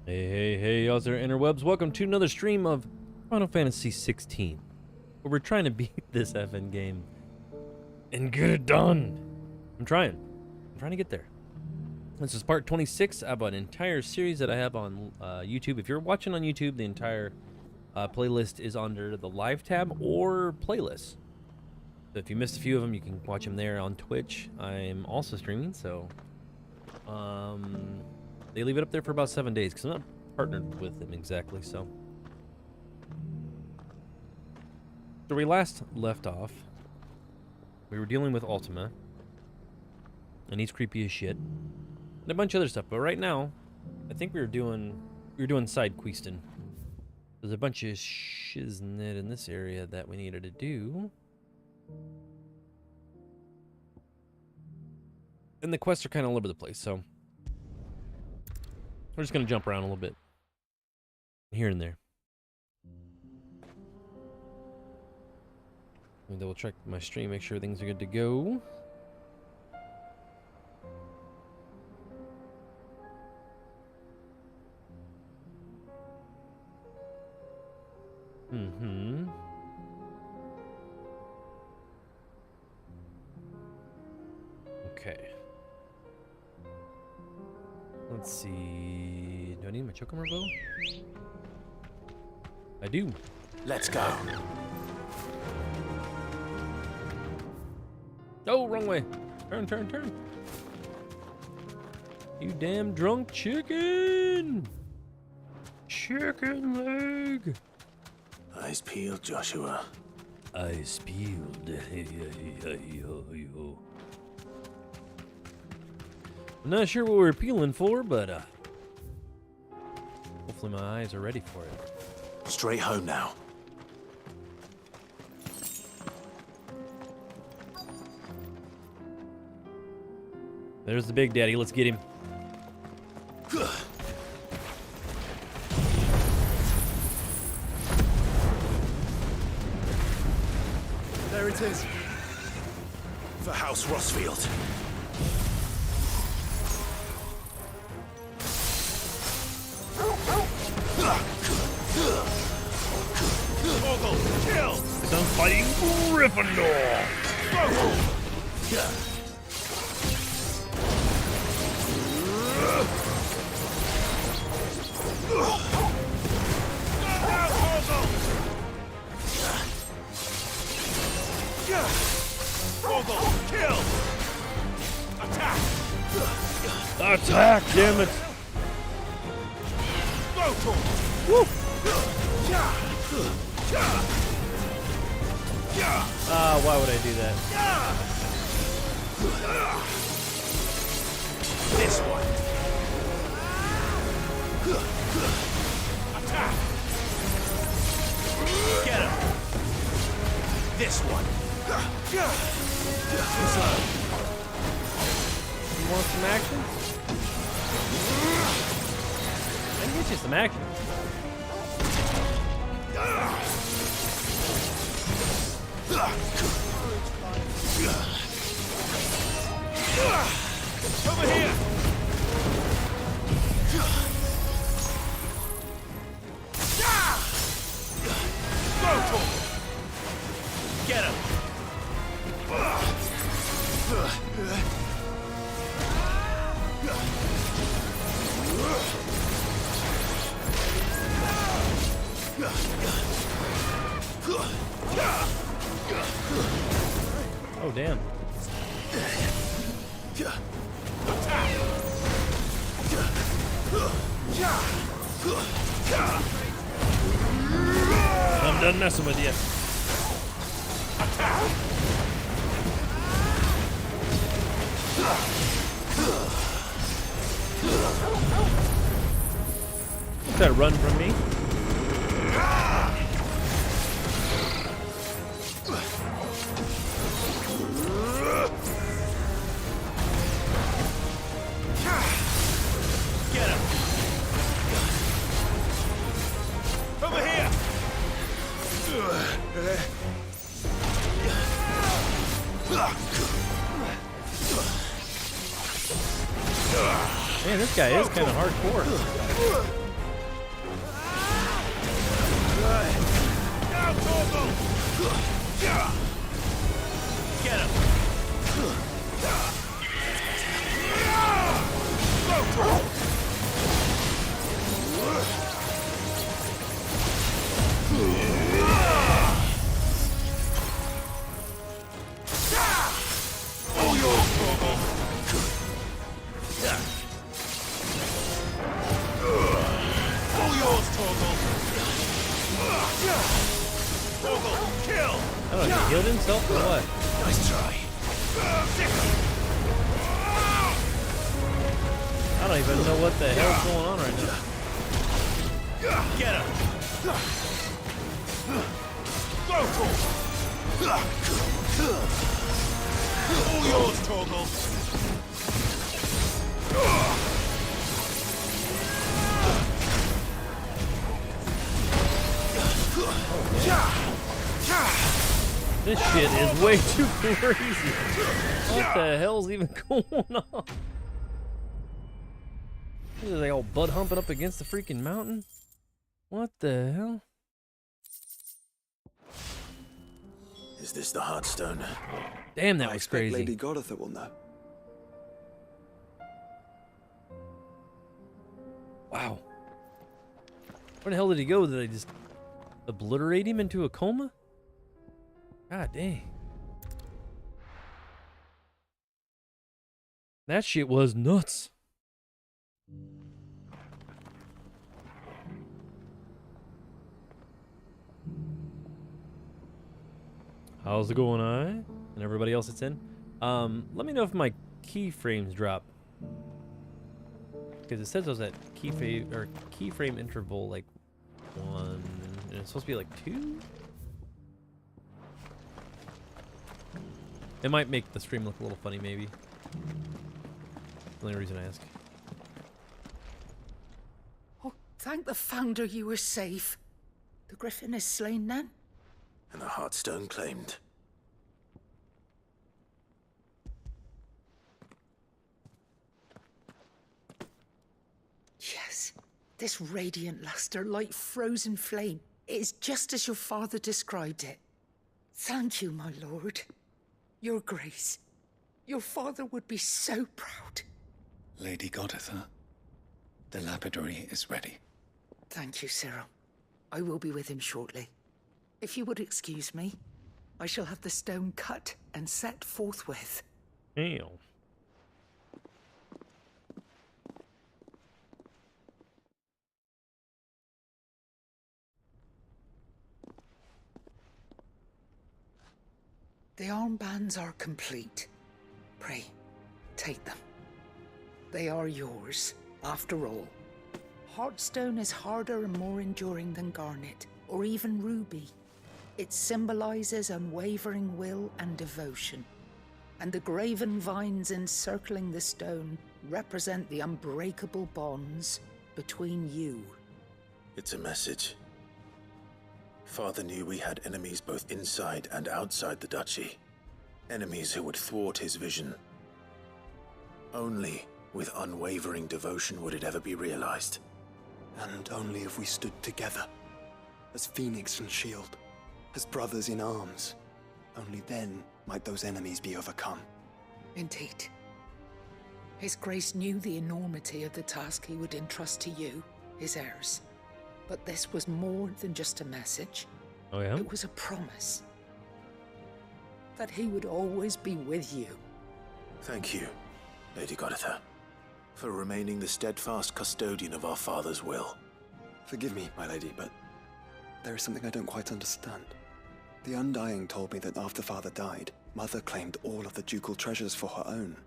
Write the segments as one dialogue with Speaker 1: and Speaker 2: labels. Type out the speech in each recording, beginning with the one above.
Speaker 1: Hey, how's there, interwebs? Welcome to another stream of Final Fantasy XVI, where we're trying to beat this effing game and get it done. I'm trying to get there. This is part 26 of an entire series that I have on YouTube. If you're watching on YouTube, the entire playlist is under the live tab or playlists. So if you missed a few of them, you can watch them there. On Twitch, I'm also streaming, so they leave it up there for about 7 days because I'm not partnered with them exactly. So we last left off, we were dealing with Ultima, and he's creepy as shit, and a bunch of other stuff. But right now, I think we were doing side questing. There's a bunch of shiznit in this area that we needed to do, and the quests are kind of all over the place. So we're just gonna jump around a little bit, here and there. Let me double check my stream, make sure things are good to go. Okay. Let's see. Do I need my Chocobos? I do.
Speaker 2: Let's go.
Speaker 1: Oh, wrong way. Turn. You damn drunk chicken. Chicken leg.
Speaker 2: Eyes peeled, Joshua.
Speaker 1: Eyes peeled. I'm not sure what we're peeling for, but hopefully my eyes are ready for it.
Speaker 2: Straight home now.
Speaker 1: There's the big daddy. Let's get him.
Speaker 2: There it is. For House Rosfield.
Speaker 1: I'm fighting Gryffindor. Attack, damn it. Woo. Why would I do that?
Speaker 2: This one. Attack. Get him. This one.
Speaker 1: You want some action? I can get you some action.
Speaker 2: Over here. Go for it. Get him.
Speaker 1: Oh, damn. I'm done messing with you. Try to run from me.
Speaker 2: Get him. Over here.
Speaker 1: Man, this guy is kind of hardcore.
Speaker 2: Now, Torgal! Get him! Go, Torgal! All yours, Torgal! All yours, Torgal! Torgal, kill!
Speaker 1: I don't know, he healed himself or what?
Speaker 2: Nice try.
Speaker 1: I don't even know what the hell's going on right now.
Speaker 2: Get him! Go, Torgal! All yours, Torgal!
Speaker 1: This shit is way too crazy. What the hell's even going on? Are they all butt humping up against the freaking mountain? What the hell?
Speaker 3: Is this the Heartstone?
Speaker 1: Damn, that
Speaker 4: I
Speaker 1: was
Speaker 4: expect
Speaker 1: crazy.
Speaker 4: Lady Goditha will know.
Speaker 1: Wow. Where the hell did he go? Did they just obliterate him into a coma? God dang. That shit was nuts. How's it going, and everybody else that's in? Let me know if my keyframes drop. Because it says I was at keyframe interval like 1, and it's supposed to be like 2? It might make the stream look a little funny, maybe. The only reason I ask.
Speaker 5: Oh, thank the Founder you were safe. The Griffin is slain then?
Speaker 3: And the Heartstone claimed.
Speaker 5: Yes. This radiant luster, like frozen flame, it is just as your father described it. Thank you, my lord. Your Grace. Your father would be so proud.
Speaker 6: Lady Goditha, the lapidary is ready.
Speaker 5: Thank you, Cyril. I will be with him shortly. If you would excuse me, I shall have the stone cut and set forthwith.
Speaker 1: Damn.
Speaker 5: The armbands are complete. Pray, take them. They are yours, after all. Heartstone is harder and more enduring than garnet, or even ruby. It symbolizes unwavering will and devotion. And the graven vines encircling the stone represent the unbreakable bonds between you.
Speaker 3: It's a message. Father knew we had enemies both inside and outside the duchy. Enemies who would thwart his vision. Only with unwavering devotion would it ever be realized.
Speaker 4: And only if we stood together, as Phoenix and Shield, as brothers in arms, only then might those enemies be overcome.
Speaker 5: Indeed. His Grace knew the enormity of the task he would entrust to you, his heirs. But this was more than just a message.
Speaker 1: Oh yeah?
Speaker 5: It was a promise. That he would always be with you.
Speaker 3: Thank you, Lady Goditha, for remaining the steadfast custodian of our father's will.
Speaker 4: Forgive me, my lady, but there is something I don't quite understand. The Undying told me that after Father died, Mother claimed all of the ducal treasures for her own.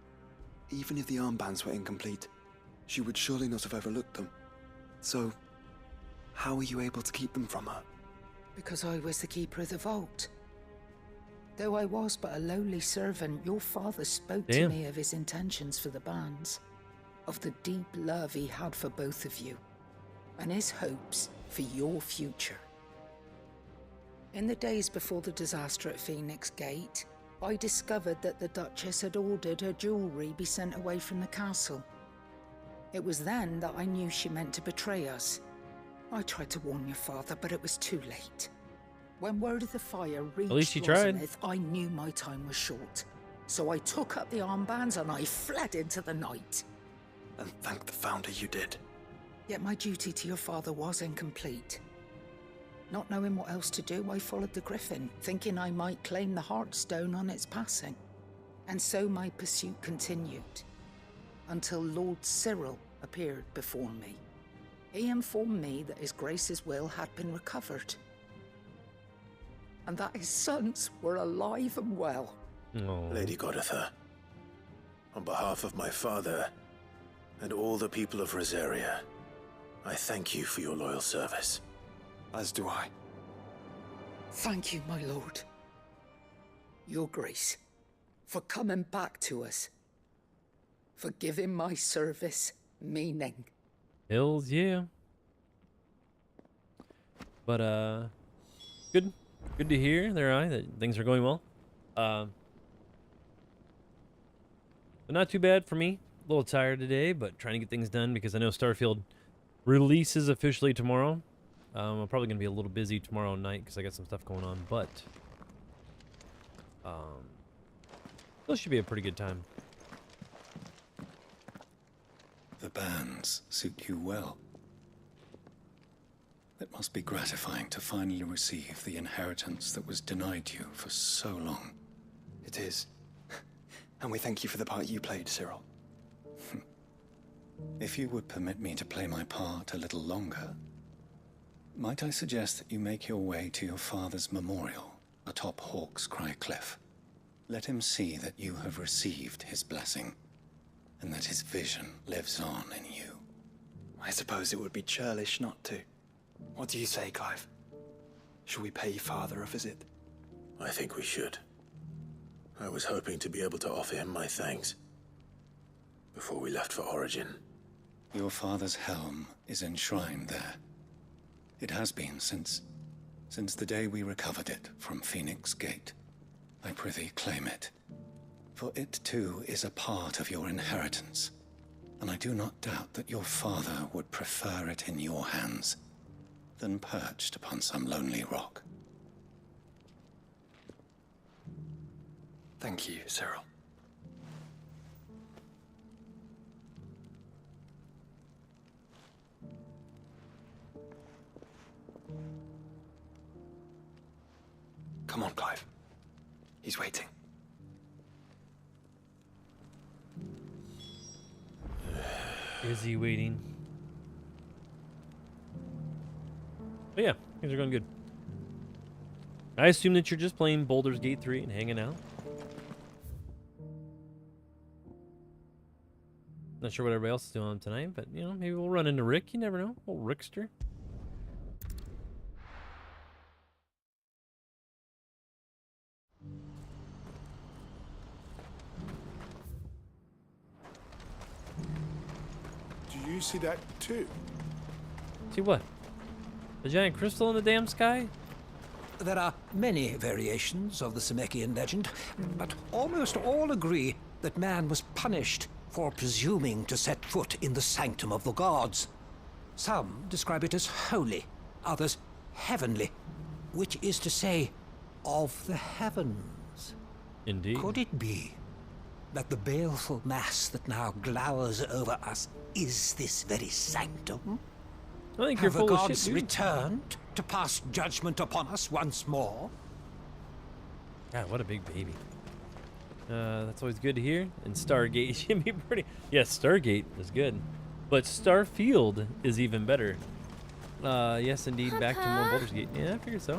Speaker 4: Even if the armbands were incomplete, she would surely not have overlooked them. So, how were you able to keep them from her?
Speaker 5: Because I was the keeper of the vault. Though I was but a lowly servant, your father spoke to me of his intentions for the bands, of the deep love he had for both of you, and his hopes for your future. In the days before the disaster at Phoenix Gate, I discovered that the Duchess had ordered her jewelry be sent away from the castle. It was then that I knew she meant to betray us. I tried to warn your father, but it was too late. When word of the fire reached
Speaker 1: least you tried.
Speaker 5: Rosamith, I knew my time was short. So I took up the armbands and I fled into the night.
Speaker 4: And thank the Founder you did.
Speaker 5: Yet my duty to your father was incomplete. Not knowing what else to do, I followed the Griffin, thinking I might claim the Heartstone on its passing. And so my pursuit continued, until Lord Cyril appeared before me. He informed me that His Grace's will had been recovered, and that his sons were alive and well.
Speaker 1: Oh.
Speaker 3: Lady Goditha, on behalf of my father and all the people of Rosaria, I thank you for your loyal service.
Speaker 4: As do I.
Speaker 5: Thank you, my lord. Your Grace, for coming back to us. For giving my service meaning.
Speaker 1: Hills, yeah. But good to hear there, that things are going well. But not too bad for me. A little tired today, but trying to get things done because I know Starfield releases officially tomorrow. I'm probably gonna be a little busy tomorrow night because I got some stuff going on, but this should be a pretty good time.
Speaker 6: The bands suit you well. It must be gratifying to finally receive the inheritance that was denied you for so long.
Speaker 4: It is. And we thank you for the part you played, Cyril.
Speaker 6: If you would permit me to play my part a little longer, might I suggest that you make your way to your father's memorial atop Hawk's Cry Cliff? Let him see that you have received his blessing, and that his vision lives on in you.
Speaker 4: I suppose it would be churlish not to. What do you say, Clive? Shall we pay Father a visit?
Speaker 3: I think we should. I was hoping to be able to offer him my thanks before we left for Origin.
Speaker 6: Your father's helm is enshrined there. It has been since the day we recovered it from Phoenix Gate. I prithee claim it, for it too is a part of your inheritance, and I do not doubt that your father would prefer it in your hands than perched upon some lonely rock.
Speaker 4: Thank you, Cyril. Come on, Clive. He's waiting.
Speaker 1: Is he waiting? But yeah, things are going good. I assume that you're just playing Baldur's Gate 3 and hanging out. Not sure what everybody else is doing tonight, but you know, maybe we'll run into Rick. You never know. Old Rickster.
Speaker 2: Do you see that too?
Speaker 1: See what? A giant crystal in the damn sky?
Speaker 7: There are many variations of the Zemeckis legend, but almost all agree that man was punished for presuming to set foot in the sanctum of the gods. Some describe it as holy, others heavenly, which is to say, of the heavens.
Speaker 1: Indeed.
Speaker 7: Could it be that the baleful mass that now glowers over us is this very sanctum?
Speaker 1: I think you're
Speaker 7: Have the
Speaker 1: full of shit,
Speaker 7: gods
Speaker 1: dude.
Speaker 7: returned to pass judgment upon us once more?
Speaker 1: God, what a big baby. That's always good to hear. And Stargate should be pretty... Yes, Stargate is good. But Starfield is even better. Yes, indeed, back to more Baldur's Gate. Yeah, I figured so.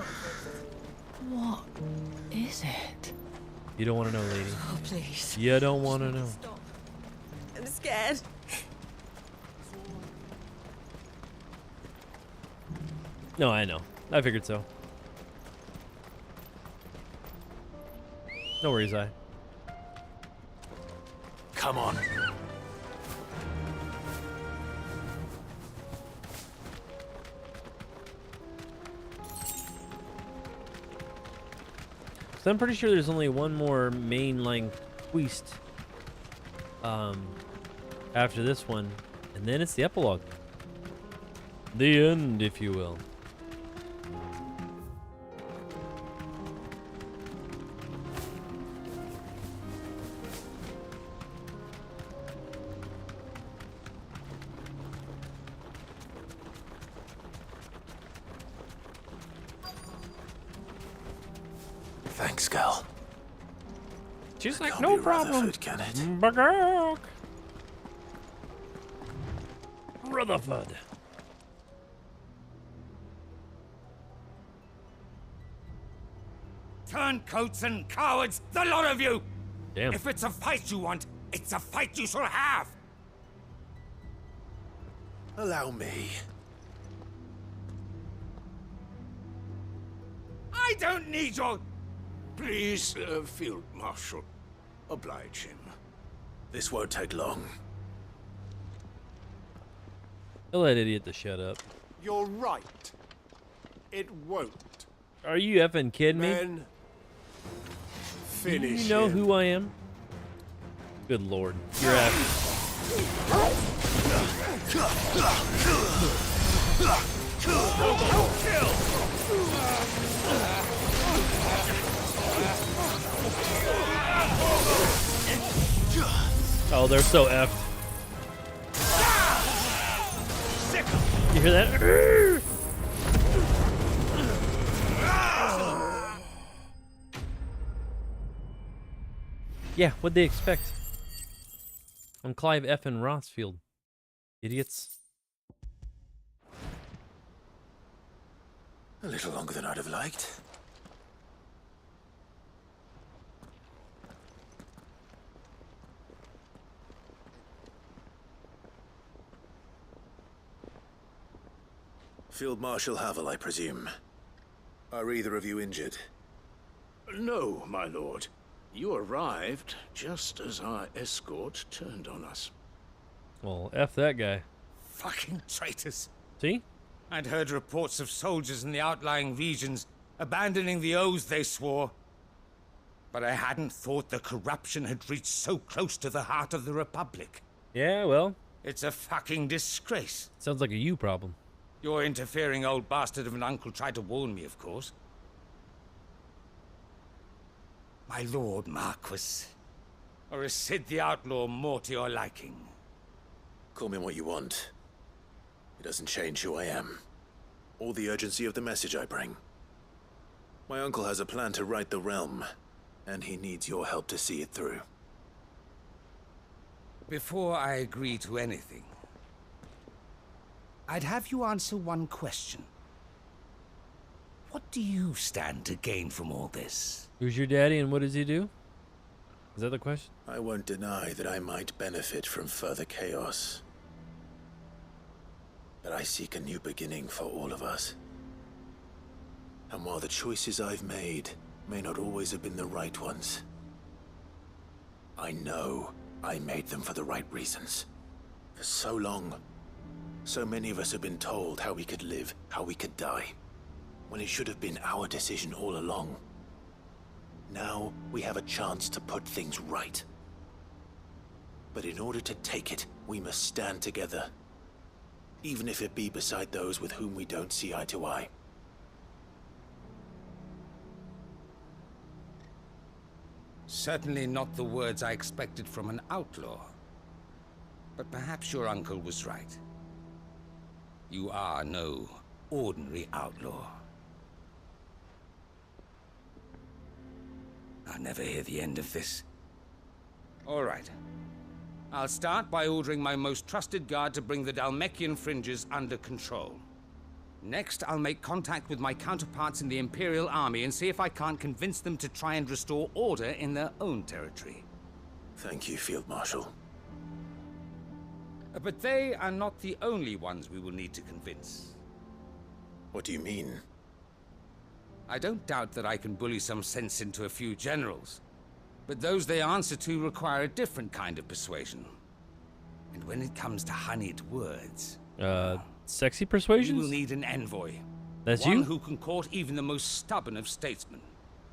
Speaker 8: What is it?
Speaker 1: You don't want to know, lady.
Speaker 8: Oh, please.
Speaker 1: You don't want to know.
Speaker 8: Stop. I'm scared.
Speaker 1: No, I know. I figured so. No worries, I.
Speaker 3: Come on.
Speaker 1: So I'm pretty sure there's only one more mainline quest after this one, and then it's the epilogue. The end, if you will.
Speaker 3: Thanks, Gal.
Speaker 1: She's like,
Speaker 3: Can't
Speaker 1: no
Speaker 3: be
Speaker 1: problem.
Speaker 3: Rutherford, can it?
Speaker 1: Rutherford.
Speaker 9: Turncoats and cowards, the lot of you!
Speaker 1: Damn.
Speaker 9: If it's a fight you want, it's a fight you shall have!
Speaker 3: Allow me.
Speaker 9: I don't need your...
Speaker 2: Please, Field Marshal, oblige him.
Speaker 3: This won't take long.
Speaker 1: Tell that idiot to shut up.
Speaker 2: You're right. It won't.
Speaker 1: Are you effing kidding me?
Speaker 2: Men,
Speaker 1: Do
Speaker 2: finish
Speaker 1: you know
Speaker 2: him.
Speaker 1: who I am? Good lord. You're effing. Oh, they're so effed. You hear that? Yeah, what'd they expect? I'm Clive Rosfield. Idiots.
Speaker 3: A little longer than I'd have liked. Field Marshal Havel, I presume. Are either of you injured?
Speaker 2: No, my lord. You arrived just as our escort turned on us.
Speaker 1: Well, F that guy.
Speaker 9: Fucking traitors.
Speaker 1: See?
Speaker 9: I'd heard reports of soldiers in the outlying regions abandoning the oaths they swore. But I hadn't thought the corruption had reached so close to the heart of the Republic.
Speaker 1: Yeah, well,
Speaker 9: It's a fucking disgrace.
Speaker 1: sounds like a you problem.
Speaker 9: Your interfering old bastard of an uncle tried to warn me, of course. My lord Marquis. Or is Sid the Outlaw more to your liking?
Speaker 3: Call me what you want. It doesn't change who I am, or the urgency of the message I bring. My uncle has a plan to right the realm, and he needs your help to see it through.
Speaker 9: Before I agree to anything, I'd have you answer one question. What do you stand to gain from all this?
Speaker 1: Who's your daddy and what does he do? Is that the question?
Speaker 3: I won't deny that I might benefit from further chaos. But I seek a new beginning for all of us. And while the choices I've made may not always have been the right ones, I know I made them for the right reasons. For so long, so many of us have been told how we could live, how we could die, when it should have been our decision all along. Now we have a chance to put things right. But in order to take it, we must stand together, even if it be beside those with whom we don't see eye to eye.
Speaker 9: Certainly not the words I expected from an outlaw. But perhaps your uncle was right. You are no ordinary outlaw. I'll never hear the end of this. All right. I'll start by ordering my most trusted guard to bring the Dhalmekian fringes under control. Next, I'll make contact with my counterparts in the Imperial Army and see if I can't convince them to try and restore order in their own territory.
Speaker 3: Thank you, Field Marshal.
Speaker 9: But they are not the only ones we will need to convince.
Speaker 3: What do you mean?
Speaker 9: I don't doubt that I can bully some sense into a few generals, but those they answer to require a different kind of persuasion. And when it comes to honeyed words...
Speaker 1: Sexy
Speaker 9: we
Speaker 1: persuasions?
Speaker 9: will need an envoy.
Speaker 1: That's
Speaker 9: One
Speaker 1: you?
Speaker 9: who can court even the most stubborn of statesmen.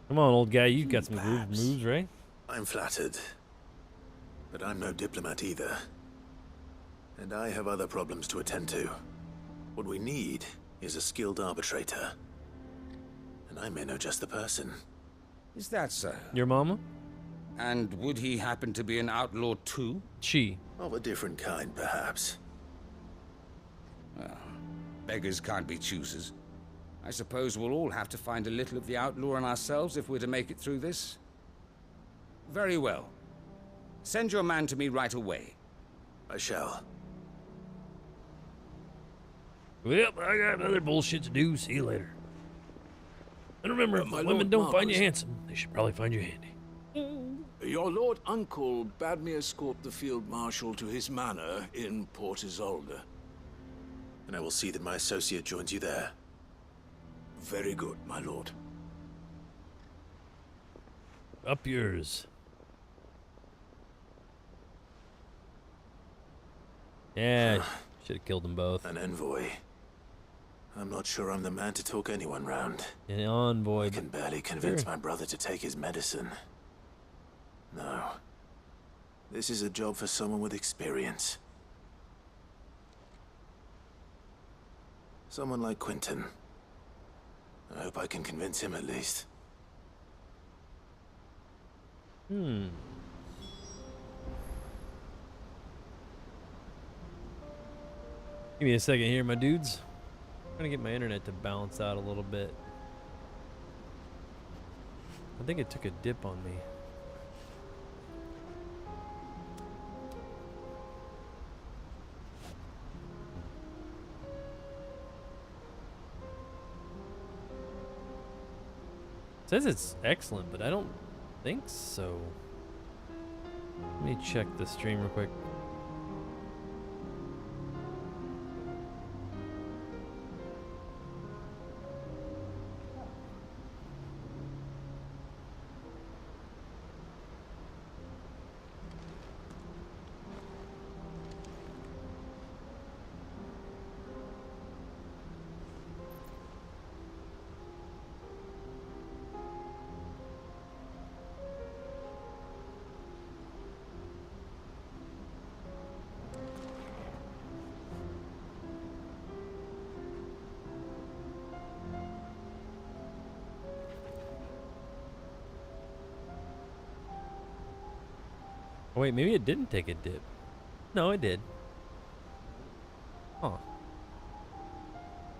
Speaker 1: Come on, old guy, you got some groove
Speaker 3: Perhaps.
Speaker 1: moves, right?
Speaker 3: I'm flattered. But I'm no diplomat either. And I have other problems to attend to. What we need is a skilled arbitrator. And I may know just the person.
Speaker 9: Is that so?
Speaker 1: Your mama?
Speaker 9: And would he happen to be an outlaw too?
Speaker 1: She.
Speaker 3: Of a different kind, perhaps.
Speaker 9: Well, beggars can't be choosers. I suppose we'll all have to find a little of the outlaw in ourselves if we're to make it through this. Very well. Send your man to me right away.
Speaker 3: I shall.
Speaker 1: Well, I got other bullshit to do. See you later. And remember, if
Speaker 2: My
Speaker 1: women
Speaker 2: Lord
Speaker 1: don't find you
Speaker 2: Marquis.
Speaker 1: handsome, they should probably find you handy.
Speaker 2: Your Lord Uncle bade me escort the Field Marshal to his manor in Port Isolde.
Speaker 3: And I will see that my associate joins you there.
Speaker 2: Very good, my lord.
Speaker 1: Up yours. Yeah, should have killed them both.
Speaker 3: An envoy. I'm not sure I'm the man to talk anyone round.
Speaker 1: An envoy.
Speaker 3: I can barely convince
Speaker 1: Sure.
Speaker 3: my brother to take his medicine. No. This is a job for someone with experience. Someone like Quentin. I hope I can convince him at least.
Speaker 1: Hmm. Give me a second here, my dudes. I'm trying to get my internet to balance out a little bit. I think it took a dip on me. It says it's excellent, but I don't think so. Let me check the stream real quick. Oh wait, maybe it didn't take a dip. No, it did. Huh.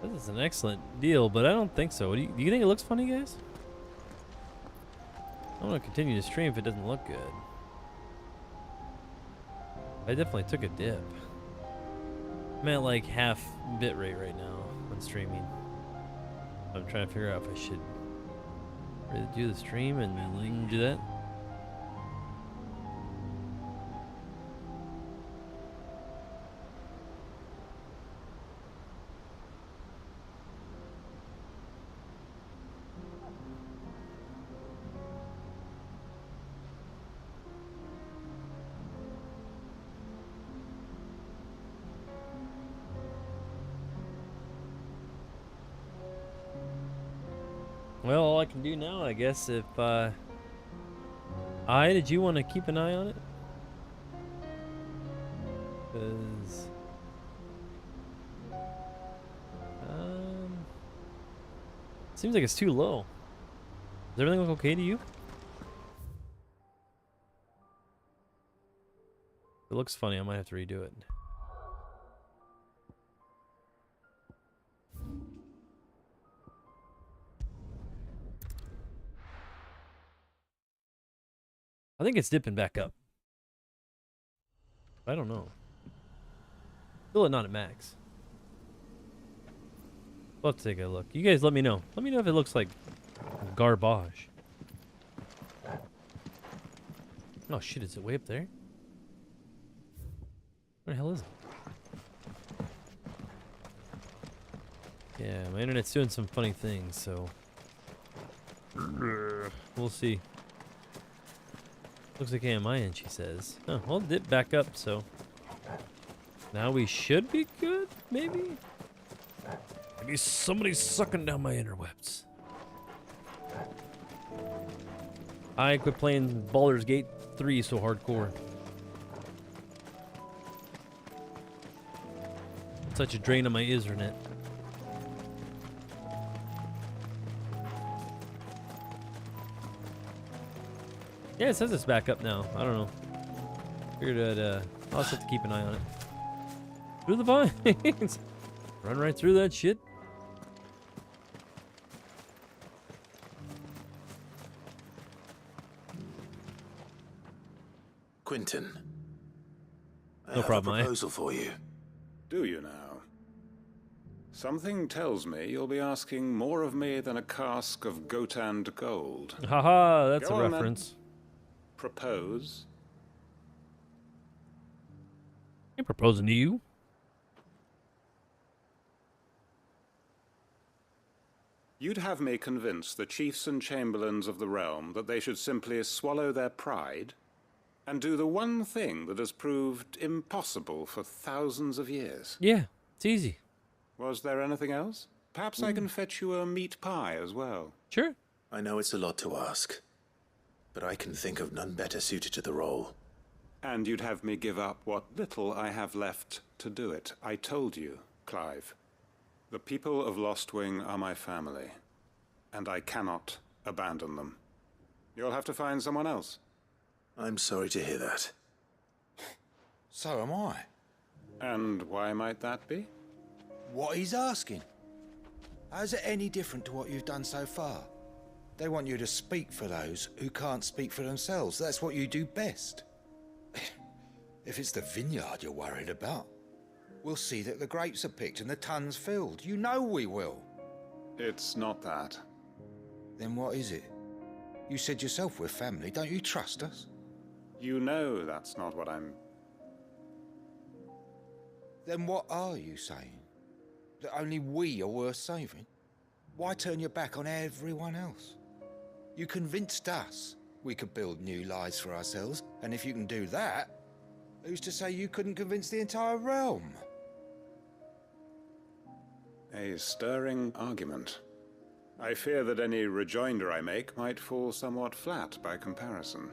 Speaker 1: This is an excellent deal, but I don't think so. Do you think it looks funny, guys? I want to continue to stream if it doesn't look good. I definitely took a dip. I'm at like half bitrate right now on streaming. I'm trying to figure out if I should really do the stream and do that. Well, all I can do now, I guess, if, did you want to keep an eye on it? Because, seems like it's too low. Does everything look okay to you? If it looks funny, I might have to redo it. I think it's dipping back up. I don't know. Still not at max. We'll have to take a look. You guys let me know. Let me know if it looks like garbage. Oh shit, is it way up there? Where the hell is it? Yeah, my internet's doing some funny things, so we'll see. Looks okay on my end, she says. Oh, well, it dipped back up, so now we should be good, maybe? Maybe somebody's sucking down my interwebs. I quit playing Baldur's Gate 3 so hardcore. Such a drain on my Ethernet. Yeah, it says it's back up now. I don't know. Figured I'll just have to keep an eye on it. Through the vines. Run right through that shit.
Speaker 3: Quentin.
Speaker 1: No problem,
Speaker 3: I have a proposal for you.
Speaker 6: Do you now? Something tells me you'll be asking more of me than a cask of Gotand gold.
Speaker 1: Haha, that's
Speaker 6: Go
Speaker 1: a
Speaker 6: on, then.
Speaker 1: reference.
Speaker 6: Propose.
Speaker 1: I'm proposing to you.
Speaker 6: You'd have me convince the chiefs and chamberlains of the realm that they should simply swallow their pride and do the one thing that has proved impossible for thousands of years.
Speaker 1: Yeah, it's easy.
Speaker 6: Was there anything else? Perhaps I can fetch you a meat pie as well.
Speaker 1: Sure.
Speaker 3: I know it's a lot to ask, but I can think of none better suited to the role.
Speaker 6: And you'd have me give up what little I have left to do it. I told you, Clive. The people of Lostwing are my family, and I cannot abandon them. You'll have to find someone else.
Speaker 3: I'm sorry to hear that.
Speaker 10: So am I.
Speaker 6: And why might that be?
Speaker 10: What he's asking. How's it any different to what you've done so far? They want you to speak for those who can't speak for themselves. That's what you do best. If it's the vineyard you're worried about, we'll see that the grapes are picked and the tons filled. You know we will.
Speaker 6: It's not that.
Speaker 10: Then what is it? You said yourself we're family. Don't you trust us?
Speaker 6: You know that's not what I'm...
Speaker 10: Then what are you saying? That only we are worth saving? Why turn your back on everyone else? You convinced us we could build new lives for ourselves, and if you can do that, who's to say you couldn't convince the entire realm?
Speaker 6: A stirring argument. I fear that any rejoinder I make might fall somewhat flat by comparison.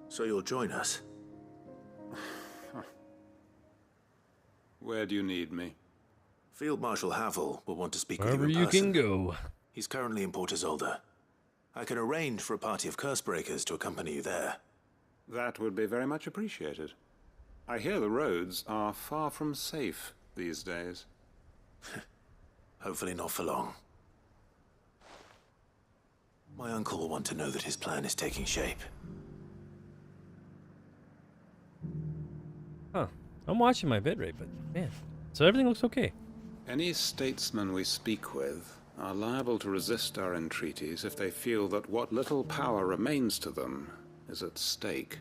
Speaker 3: So you'll join us?
Speaker 6: Where do you need me?
Speaker 3: Field Marshal Havel will want to speak
Speaker 1: Wherever
Speaker 3: with you in
Speaker 1: you
Speaker 3: person.
Speaker 1: can go.
Speaker 3: He's currently in Port Isolde. I can arrange for a party of Cursebreakers to accompany you there.
Speaker 6: That would be very much appreciated. I hear the roads are far from safe these days.
Speaker 3: Hopefully not for long. My uncle will want to know that his plan is taking shape.
Speaker 1: Huh. I'm watching my bitrate, but man. So everything looks okay.
Speaker 6: Any statesmen we speak with are liable to resist our entreaties if they feel that what little power remains to them is at stake.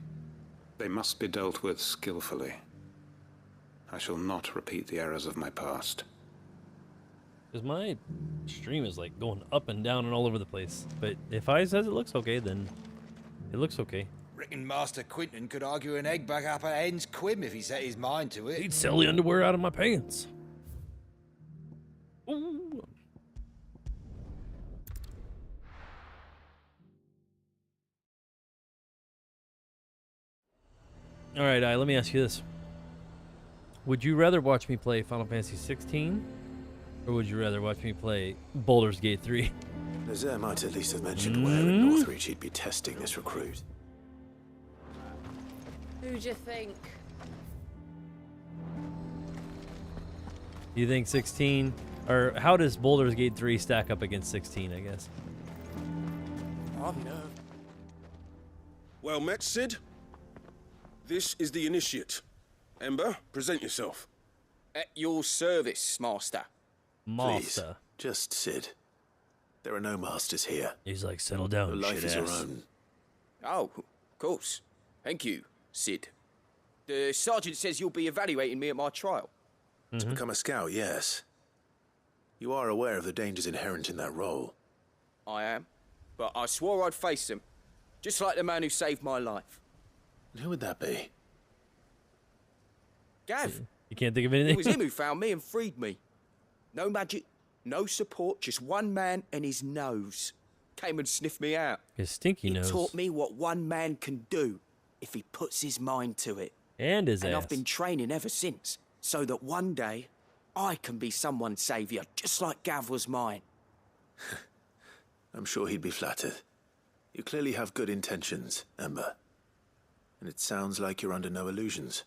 Speaker 6: They must be dealt with skillfully. I shall not repeat the errors of my past.
Speaker 1: Because my stream is like going up and down and all over the place. But if I says it looks okay, then it looks okay.
Speaker 10: Reckon Master Quentin could argue an egg back up a hen's quim if he set his mind to it.
Speaker 1: He'd sell the underwear out of my pants. Ooh. All right, let me ask you this. Would you rather watch me play Final Fantasy XVI, or would you rather watch me play Baldur's Gate 3?
Speaker 3: Nazaire might at least have mentioned where in Northreach he'd be testing this recruit.
Speaker 8: Who do you think?
Speaker 1: Do you think 16, or how does Baldur's Gate 3 stack up against 16, I guess?
Speaker 11: Well met, Sid. This is the initiate. Ember, present yourself.
Speaker 12: At your service, Master.
Speaker 1: Master.
Speaker 3: Please, just Sid. There are no masters here.
Speaker 1: He's like, settle down,
Speaker 3: Your life
Speaker 1: shit
Speaker 3: is your
Speaker 1: ass.
Speaker 3: own.
Speaker 12: Oh, of course. Thank you, Sid. The sergeant says you'll be evaluating me at my trial.
Speaker 3: To become a scout, yes. You are aware of the dangers inherent in that role.
Speaker 12: I am. But I swore I'd face them. Just like the man who saved my life.
Speaker 3: And who would that be?
Speaker 12: Gav.
Speaker 1: You can't think of
Speaker 12: It
Speaker 1: anything?
Speaker 12: was him who found me and freed me. No magic, no support, just one man and his nose. Came and sniffed me out.
Speaker 1: His stinky
Speaker 12: He
Speaker 1: nose.
Speaker 12: taught me what one man can do if he puts his mind to it.
Speaker 1: And his
Speaker 12: And
Speaker 1: ass.
Speaker 12: I've been training ever since, so that one day I can be someone's saviour, just like Gav was mine.
Speaker 3: I'm sure he'd be flattered. You clearly have good intentions, Ember. And it sounds like you're under no illusions.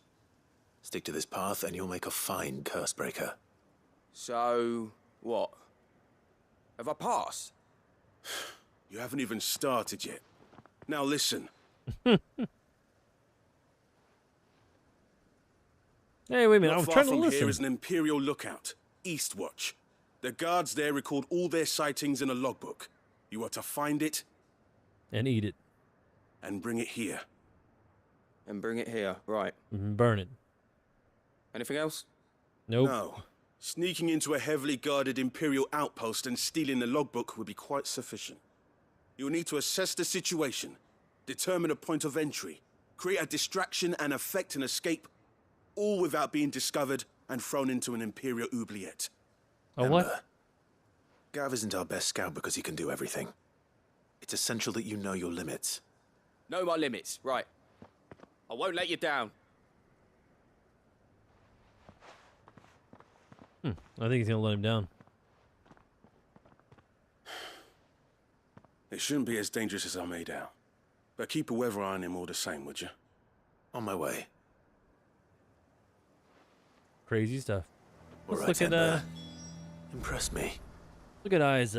Speaker 3: Stick to this path and you'll make a fine curse breaker.
Speaker 12: So, what? Have I passed?
Speaker 11: You haven't even started yet. Now listen.
Speaker 1: Hey, wait a minute.
Speaker 11: Not
Speaker 1: I'm
Speaker 11: far
Speaker 1: trying to
Speaker 11: from
Speaker 1: listen.
Speaker 11: here is an Imperial lookout, Eastwatch. The guards there record all their sightings in a logbook. You are to find it
Speaker 1: And eat it.
Speaker 11: and bring it here.
Speaker 12: And bring it here, right.
Speaker 1: Burn it.
Speaker 12: Anything else?
Speaker 1: Nope.
Speaker 11: No. Sneaking into a heavily guarded Imperial outpost and stealing the logbook would be quite sufficient. You'll need to assess the situation, determine a point of entry, create a distraction and effect an escape, all without being discovered and thrown into an Imperial oubliette.
Speaker 1: A what?
Speaker 3: Ember, Gav isn't our best scout because he can do everything. It's essential that you know your limits.
Speaker 12: Know my limits, right. I won't let you down.
Speaker 1: I think he's gonna let him down.
Speaker 11: It shouldn't be as dangerous as I made out. But keep a weather eye on him all the same, would you?
Speaker 3: On my way.
Speaker 1: Crazy stuff. Let's
Speaker 3: Alright,
Speaker 1: look at
Speaker 3: Ember. Impress me.
Speaker 1: look at Eyes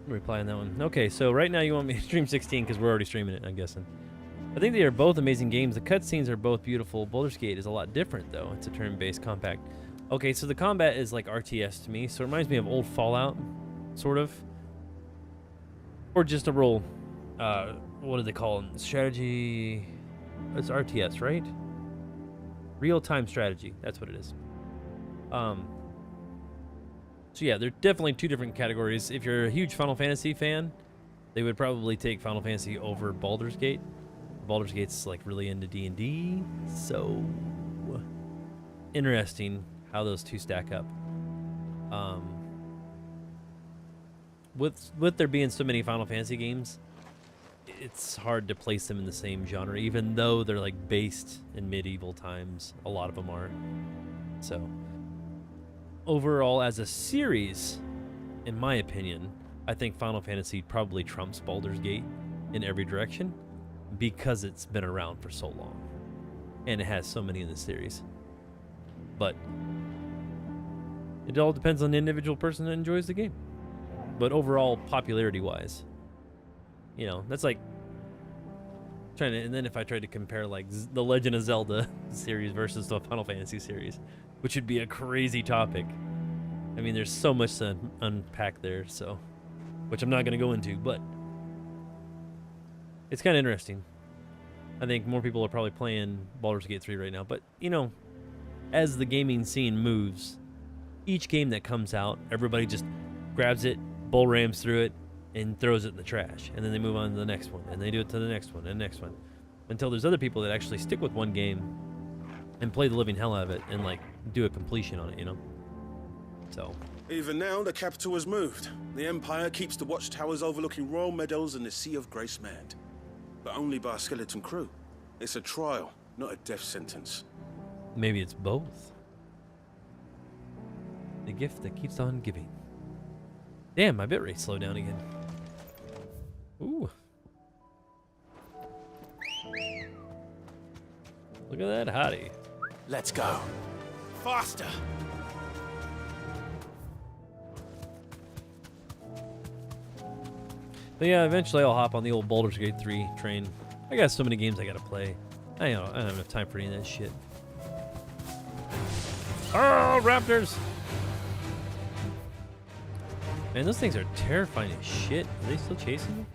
Speaker 1: reply on that one. Okay, so right now you want me to stream 16 because we're already streaming it, I'm guessing. I think they are both amazing games. The cutscenes are both beautiful. Baldur's Gate is a lot different though. It's a turn-based compact. Okay, so the combat is like RTS to me, so it reminds me of old Fallout, sort of. Or just a roll. What do they call them? Strategy. It's RTS, right? Real-time strategy. That's what it is. So yeah, they're definitely two different categories. If you're a huge Final Fantasy fan, they would probably take Final Fantasy over Baldur's Gate. Baldur's Gate's like really into D&D, so interesting how those two stack up. With there being so many Final Fantasy games, it's hard to place them in the same genre, even though they're like based in medieval times. A lot of them are. So overall, as a series, in my opinion, I think Final Fantasy probably trumps Baldur's Gate in every direction because it's been around for so long and it has so many in the series. But it all depends on the individual person that enjoys the game. But overall, popularity-wise, you know, that's like trying to. And then if I tried to compare like the Legend of Zelda series versus the Final Fantasy series, which would be a crazy topic. I mean, there's so much to unpack there, so which I'm not going to go into, but it's kind of interesting. I think more people are probably playing Baldur's Gate 3 right now, but you know, as the gaming scene moves, each game that comes out, everybody just grabs it, bull rams through it, and throws it in the trash. And then they move on to the next one, and they do it to the next one, and next one. Until there's other people that actually stick with one game and play the living hell out of it and, like, do a completion on it, you know? So.
Speaker 11: Even now, the capital has moved. The Empire keeps the watchtowers overlooking royal meadows and the Sea of Grace manned. But only by a skeleton crew. It's a trial, not a death sentence.
Speaker 1: Maybe it's both. The gift that keeps on giving. Damn, my bitrate slowed down again. Ooh. Look at that hottie.
Speaker 3: Let's go.
Speaker 11: Faster!
Speaker 1: But yeah, eventually I'll hop on the old Baldur's Gate 3 train. I got so many games I gotta play. I don't have enough time for any of that shit. Oh, raptors! Man, those things are terrifying as shit. Are they still chasing me?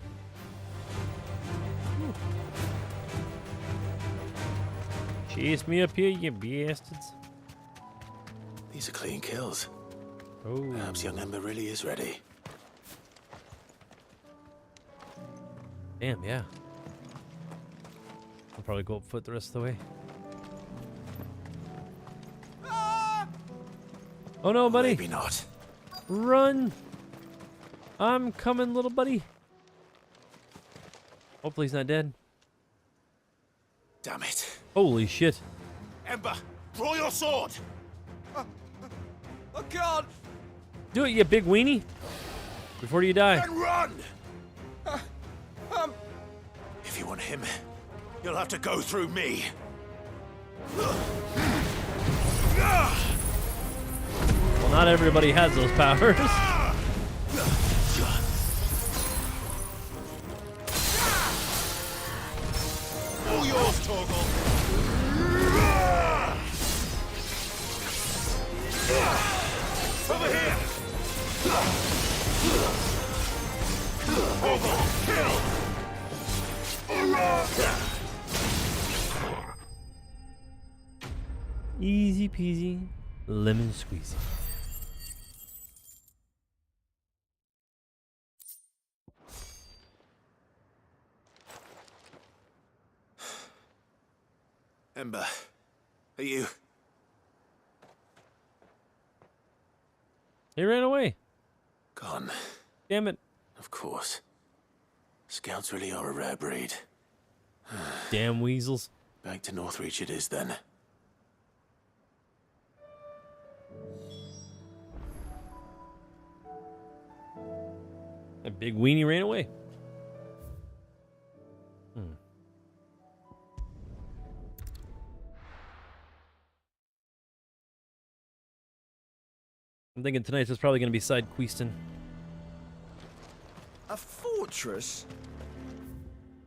Speaker 1: Ooh. Chase me up here, you bastards.
Speaker 3: These are clean kills.
Speaker 1: Oh.
Speaker 3: Perhaps young Ember really is ready.
Speaker 1: Damn, yeah. I'll probably go up foot the rest of the way. Oh no, buddy.
Speaker 3: Maybe not.
Speaker 1: Run! I'm coming, little buddy. Hopefully he's not dead.
Speaker 3: Damn it.
Speaker 1: Holy shit.
Speaker 11: Ember, draw your sword!
Speaker 12: I can't.
Speaker 1: Do it, you big weenie. Before you die.
Speaker 3: Then run! If you want him, you'll have to go through me.
Speaker 1: Well, not everybody has those powers.
Speaker 3: All yours, Torgal. Over here. Torgal, kill.
Speaker 1: Easy peasy, lemon squeezy.
Speaker 3: Ember, are you?
Speaker 1: He ran away.
Speaker 3: Gone.
Speaker 1: Damn it.
Speaker 3: Of course. Scouts really are a rare breed.
Speaker 1: Damn weasels.
Speaker 3: Back to Northreach it is then.
Speaker 1: That big weenie ran away. I'm thinking tonight's is probably going to be side questing.
Speaker 12: A fortress?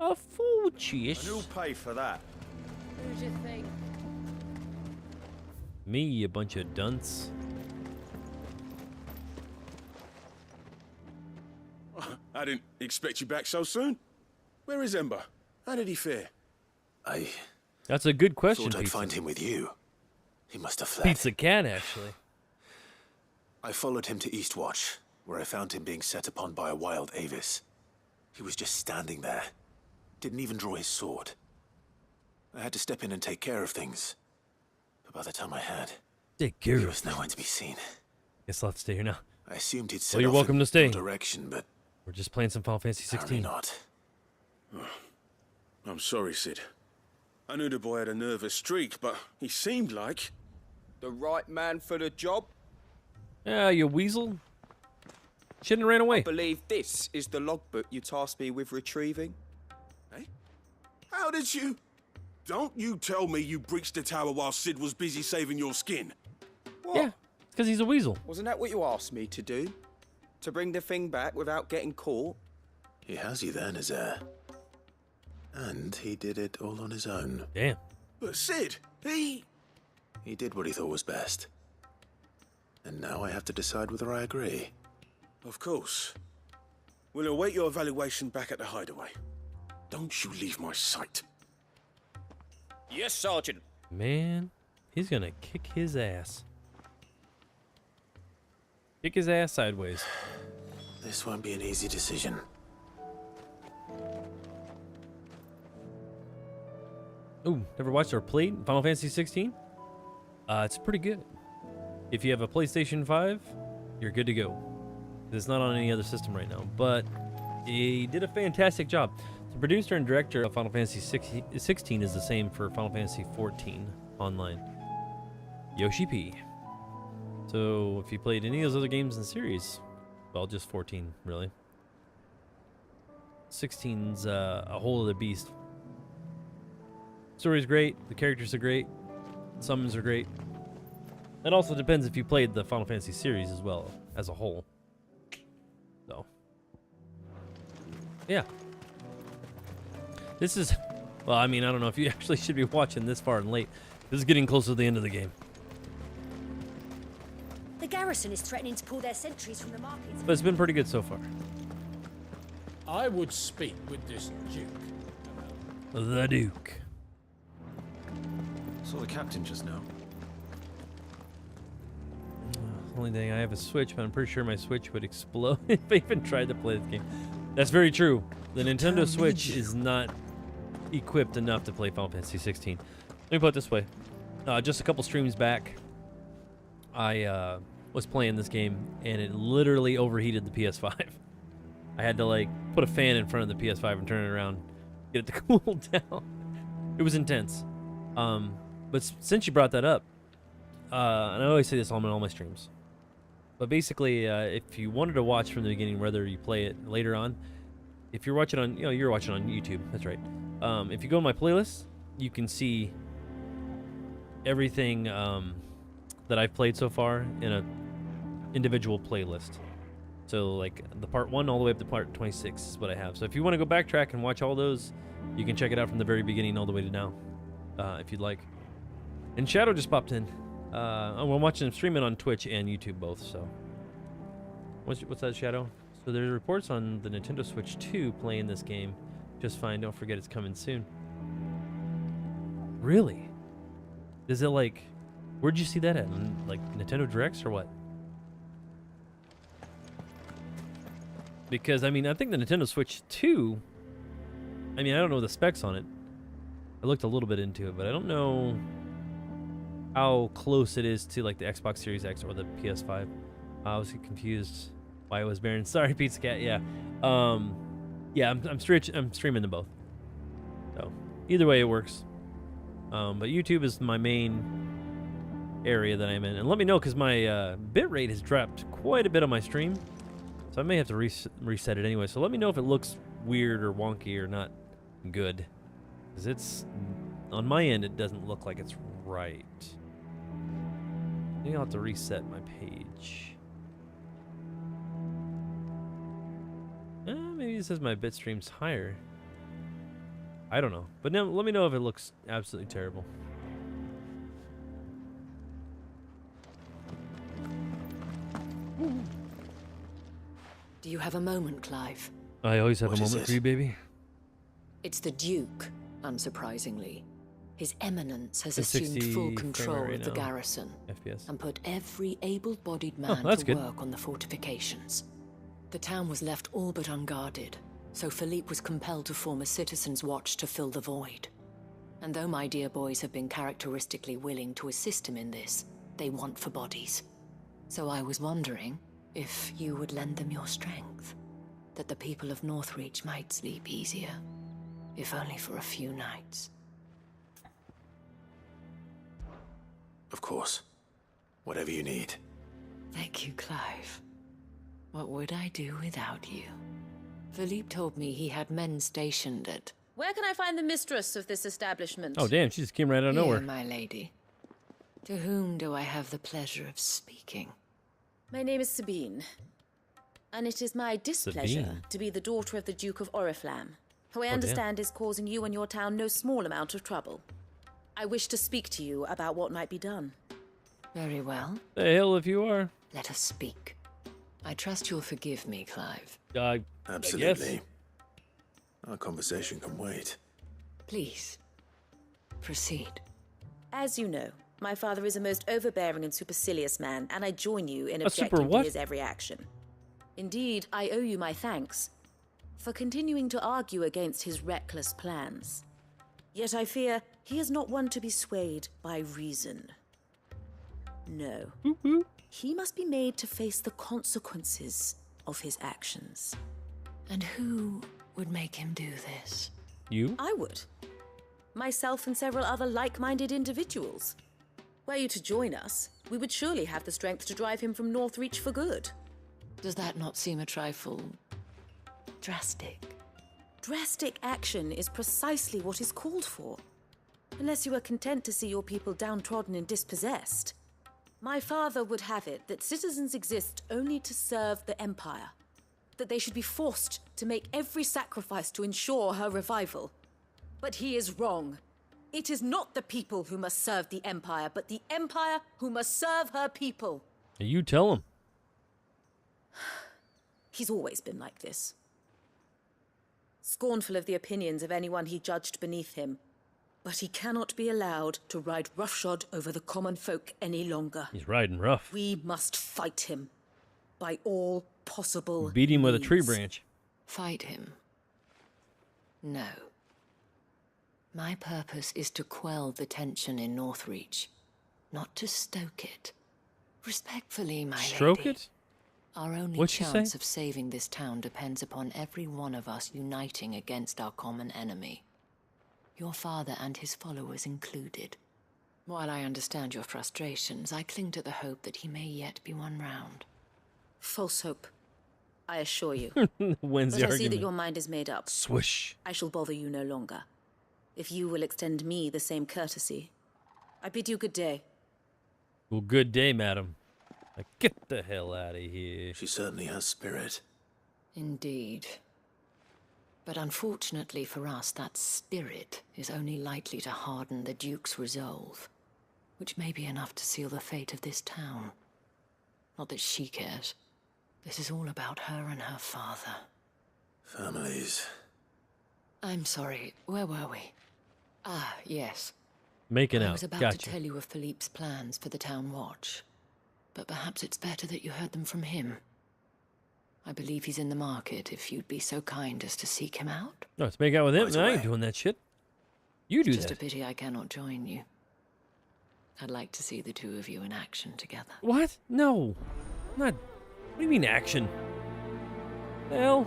Speaker 1: A fortress?
Speaker 12: And who'll pay for that?
Speaker 8: Who'd you think?
Speaker 1: Me, you bunch of dunce.
Speaker 11: I didn't expect you back so soon. Where is Ember? How did he fare?
Speaker 1: That's a good question.
Speaker 3: Thought I'd
Speaker 1: Pizza.
Speaker 3: find him with you. He must have fled.
Speaker 1: Pizza Cat, actually.
Speaker 3: I followed him to Eastwatch, where I found him being set upon by a wild Avis. He was just standing there. Didn't even draw his sword. I had to step in and take care of things. But by the time I had,
Speaker 1: Take care.
Speaker 3: he was nowhere to be seen.
Speaker 1: Guess I'll have to stay here now.
Speaker 3: I assumed he'd set
Speaker 1: Well, you're
Speaker 3: off
Speaker 1: welcome
Speaker 3: in
Speaker 1: to stay.
Speaker 3: your direction, but
Speaker 1: We're just playing some Final Fantasy
Speaker 3: apparently
Speaker 1: 16.
Speaker 3: not.
Speaker 11: I'm sorry, Sid. I knew the boy had a nervous streak, but he seemed like...
Speaker 12: The right man for the job?
Speaker 1: Yeah, you weasel. Shouldn't have ran away.
Speaker 12: I believe this is the logbook you tasked me with retrieving.
Speaker 11: How did you... Don't you tell me you breached the tower while Sid was busy saving your skin.
Speaker 12: What?
Speaker 1: Yeah, it's because he's a weasel.
Speaker 12: Wasn't that what you asked me to do? To bring the thing back without getting caught?
Speaker 3: He has you there, Nazaire. And he did it all on his own.
Speaker 1: Damn.
Speaker 11: But Sid, he
Speaker 3: did what he thought was best. And now I have to decide whether I agree.
Speaker 11: Of course. We'll await your evaluation back at the hideaway. Don't you leave my sight.
Speaker 12: Yes, Sergeant.
Speaker 1: Man, he's gonna kick his ass. Kick his ass sideways.
Speaker 3: This won't be an easy decision.
Speaker 1: Ooh, never watched or played Final Fantasy 16? It's pretty good. If you have a PlayStation 5, you're good to go. It's not on any other system right now, but he did a fantastic job. The producer and director of Final Fantasy 16 is the same for Final Fantasy 14 online. Yoshi P. So if you played any of those other games in the series, well, just 14, really. 16's a whole other beast. Story's great, the characters are great, summons are great. It also depends if you played the Final Fantasy series as well, as a whole. So, yeah. This is, well, I mean, I don't know if you actually should be watching this far and late. This is getting close to the end of the game.
Speaker 13: The garrison is threatening to pull their sentries from the markets.
Speaker 1: But it's been pretty good so far.
Speaker 14: I would speak with this Duke.
Speaker 1: The Duke.
Speaker 3: Saw the captain just now.
Speaker 1: Only thing, I have a Switch, but I'm pretty sure my Switch would explode if I even tried to play this game. That's very true. The Nintendo Switch is not equipped enough to play Final Fantasy 16. Let me put it this way. Just a couple streams back, I was playing this game, and it literally overheated the PS5. I had to, like, put a fan in front of the PS5 and turn it around, get it to cool down. It was intense. But since you brought that up, and I always say this on all my streams, But basically, if you wanted to watch from the beginning, whether you play it later on, if you're watching on, you're watching on YouTube. That's right. If you go to my playlist, you can see everything that I've played so far in a individual playlist. So like the part 1 all the way up to part 26 is what I have. So if you want to go backtrack and watch all those, you can check it out from the very beginning all the way to now, if you'd like. And Shadow just popped in. I'm watching him stream it on Twitch and YouTube both. So what's that, Shadow? So there's reports on the Nintendo Switch 2 playing this game just fine. Don't forget it's coming soon. Really? Is it like, where'd you see that at? Like Nintendo Directs or what? Because I mean, I think the Nintendo Switch 2, I mean, I don't know the specs on it. I looked a little bit into it, but I don't know how close it is to like the Xbox Series X or the PS5. I was confused why it was barren. Sorry, Pizza Cat. Yeah, yeah. I'm streaming them both. So either way, it works. But YouTube is my main area that I'm in, and let me know because my bitrate has dropped quite a bit on my stream, so I may have to reset it anyway. So let me know if it looks weird or wonky or not good, because it's on my end. It doesn't look like it's right. Maybe I'll have to reset my page. Maybe it says my bitstream's higher. I don't know. But now let me know if it looks absolutely terrible.
Speaker 15: Do you have a moment, Clive?
Speaker 1: I always have a moment for you, baby.
Speaker 15: It's the Duke, unsurprisingly. His Eminence has
Speaker 1: It's
Speaker 15: assumed
Speaker 1: 60
Speaker 15: full
Speaker 1: frame
Speaker 15: control
Speaker 1: rate
Speaker 15: of the
Speaker 1: right now.
Speaker 15: garrison
Speaker 1: FPS.
Speaker 15: and put every able-bodied man
Speaker 1: that's
Speaker 15: to
Speaker 1: good.
Speaker 15: work on the fortifications. The town was left all but unguarded, so Philippe was compelled to form a citizens' watch to fill the void. And though my dear boys have been characteristically willing to assist him in this, they want for bodies. So I was wondering if you would lend them your strength, that the people of Northreach might sleep easier, if only for a few nights.
Speaker 3: Of course. Whatever you need.
Speaker 15: Thank you, Clive. What would I do without you? Philippe told me he had men stationed at...
Speaker 16: Where can I find the mistress of this establishment?
Speaker 1: Oh, damn, she just came right out of nowhere.
Speaker 15: Here, my lady. To whom do I have the pleasure of speaking?
Speaker 16: My name is Sabine, and it is my displeasure
Speaker 1: Sabine.
Speaker 16: to be the daughter of the Duke of Oriflamme, who I
Speaker 1: damn.
Speaker 16: understand is causing you and your town no small amount of trouble. I wish to speak to you about what might be done.
Speaker 15: Very well.
Speaker 1: The hell if you are.
Speaker 15: Let us speak. I trust you'll forgive me, Clive.
Speaker 3: Absolutely. Our conversation can wait.
Speaker 15: Please, proceed.
Speaker 16: As you know, my father is a most overbearing and supercilious man, and I join you in
Speaker 1: A super
Speaker 16: objecting to
Speaker 1: what?
Speaker 16: his every action. Indeed, I owe you my thanks for continuing to argue against his reckless plans. Yet I fear he is not one to be swayed by reason. No. He must be made to face the consequences of his actions.
Speaker 15: And who would make him do this?
Speaker 1: You?
Speaker 16: I would. Myself and several other like-minded individuals. Were you to join us, we would surely have the strength to drive him from Northreach for good.
Speaker 15: Does that not seem a trifle... drastic?
Speaker 16: Drastic action is precisely what is called for. Unless you are content to see your people downtrodden and dispossessed. My father would have it that citizens exist only to serve the Empire. That they should be forced to make every sacrifice to ensure her revival. But he is wrong. It is not the people who must serve the Empire, but the Empire who must serve her people.
Speaker 1: You tell him.
Speaker 16: He's always been like this. Scornful of the opinions of anyone he judged beneath him. But he cannot be allowed to ride roughshod over the common folk any longer.
Speaker 1: He's riding rough.
Speaker 16: We must fight him. By all possible
Speaker 1: Beat him with a tree
Speaker 16: means.
Speaker 1: branch.
Speaker 15: Fight him? No. My purpose is to quell the tension in Northreach, not to stoke it. Respectfully, my
Speaker 1: Stroke
Speaker 15: lady.
Speaker 1: it?
Speaker 15: Our only
Speaker 1: What'd she
Speaker 15: chance
Speaker 1: say?
Speaker 15: of saving this town depends upon every one of us uniting against our common enemy. Your father and his followers included. While I understand your frustrations, I cling to the hope that he may yet be won round.
Speaker 16: False hope, I assure you.
Speaker 1: When's
Speaker 16: But
Speaker 1: the
Speaker 16: I see that
Speaker 1: argument?
Speaker 16: your mind is made up.
Speaker 1: Swish.
Speaker 16: I shall bother you no longer. If you will extend me the same courtesy, I bid you good day.
Speaker 1: Well, good day, madam. Like, get the hell out of here.
Speaker 3: She certainly has spirit.
Speaker 15: Indeed. But unfortunately for us, that spirit is only likely to harden the Duke's resolve, which may be enough to seal the fate of this town. Not that she cares. This is all about her and her father.
Speaker 3: Families.
Speaker 15: I'm sorry, where were we? Ah, yes.
Speaker 1: Making
Speaker 15: I
Speaker 1: out.
Speaker 15: was about
Speaker 1: Gotcha.
Speaker 15: to tell you of Philippe's plans for the town watch, but perhaps it's better that you heard them from him. I believe he's in the market, if you'd be so kind as to seek him out.
Speaker 1: No, let's make out with him.
Speaker 3: Right
Speaker 1: No, I ain't
Speaker 3: away.
Speaker 1: doing that shit. You do
Speaker 15: Just
Speaker 1: that.
Speaker 15: a pity I cannot join you. I'd like to see the two of you in action together.
Speaker 1: What? No. Not. What do you mean action? The hell?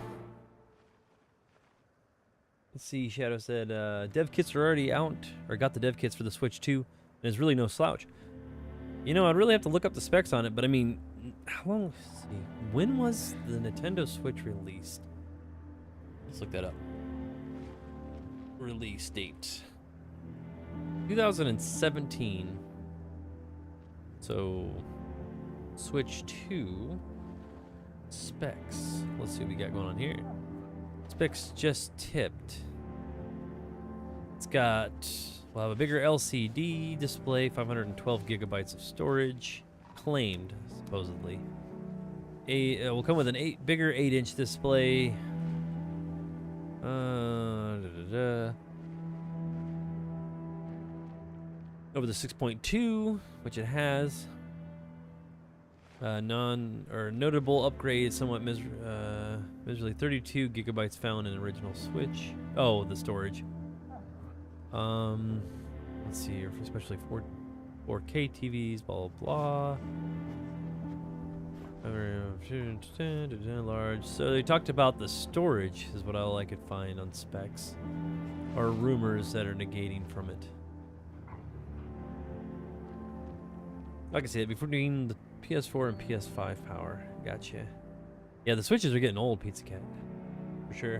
Speaker 1: Let's see. Shadow said dev kits are already out, or got the dev kits for the Switch 2, and there's really no slouch. You know, I'd really have to look up the specs on it, but I mean, how long? Let's see. When was the Nintendo Switch released? Let's look that up. Release date 2017. So, Switch 2 specs. Let's see what we got going on here. Specs just tipped. It's got, we'll have a bigger LCD display, 512 gigabytes of storage, claimed supposedly. Will come with an bigger 8-inch display. Over the 6.2, which it has. Notable upgrades, somewhat miserably 32 gigabytes found in original Switch. Oh, the storage. Let's see here, especially 4K TVs, blah blah blah. Large. So they talked about the storage, is what all I could find on specs, or rumors that are negating from it. Like I said, between the PS4 and PS5 power. Gotcha. Yeah, the Switches are getting old, Pizza Cat. For sure.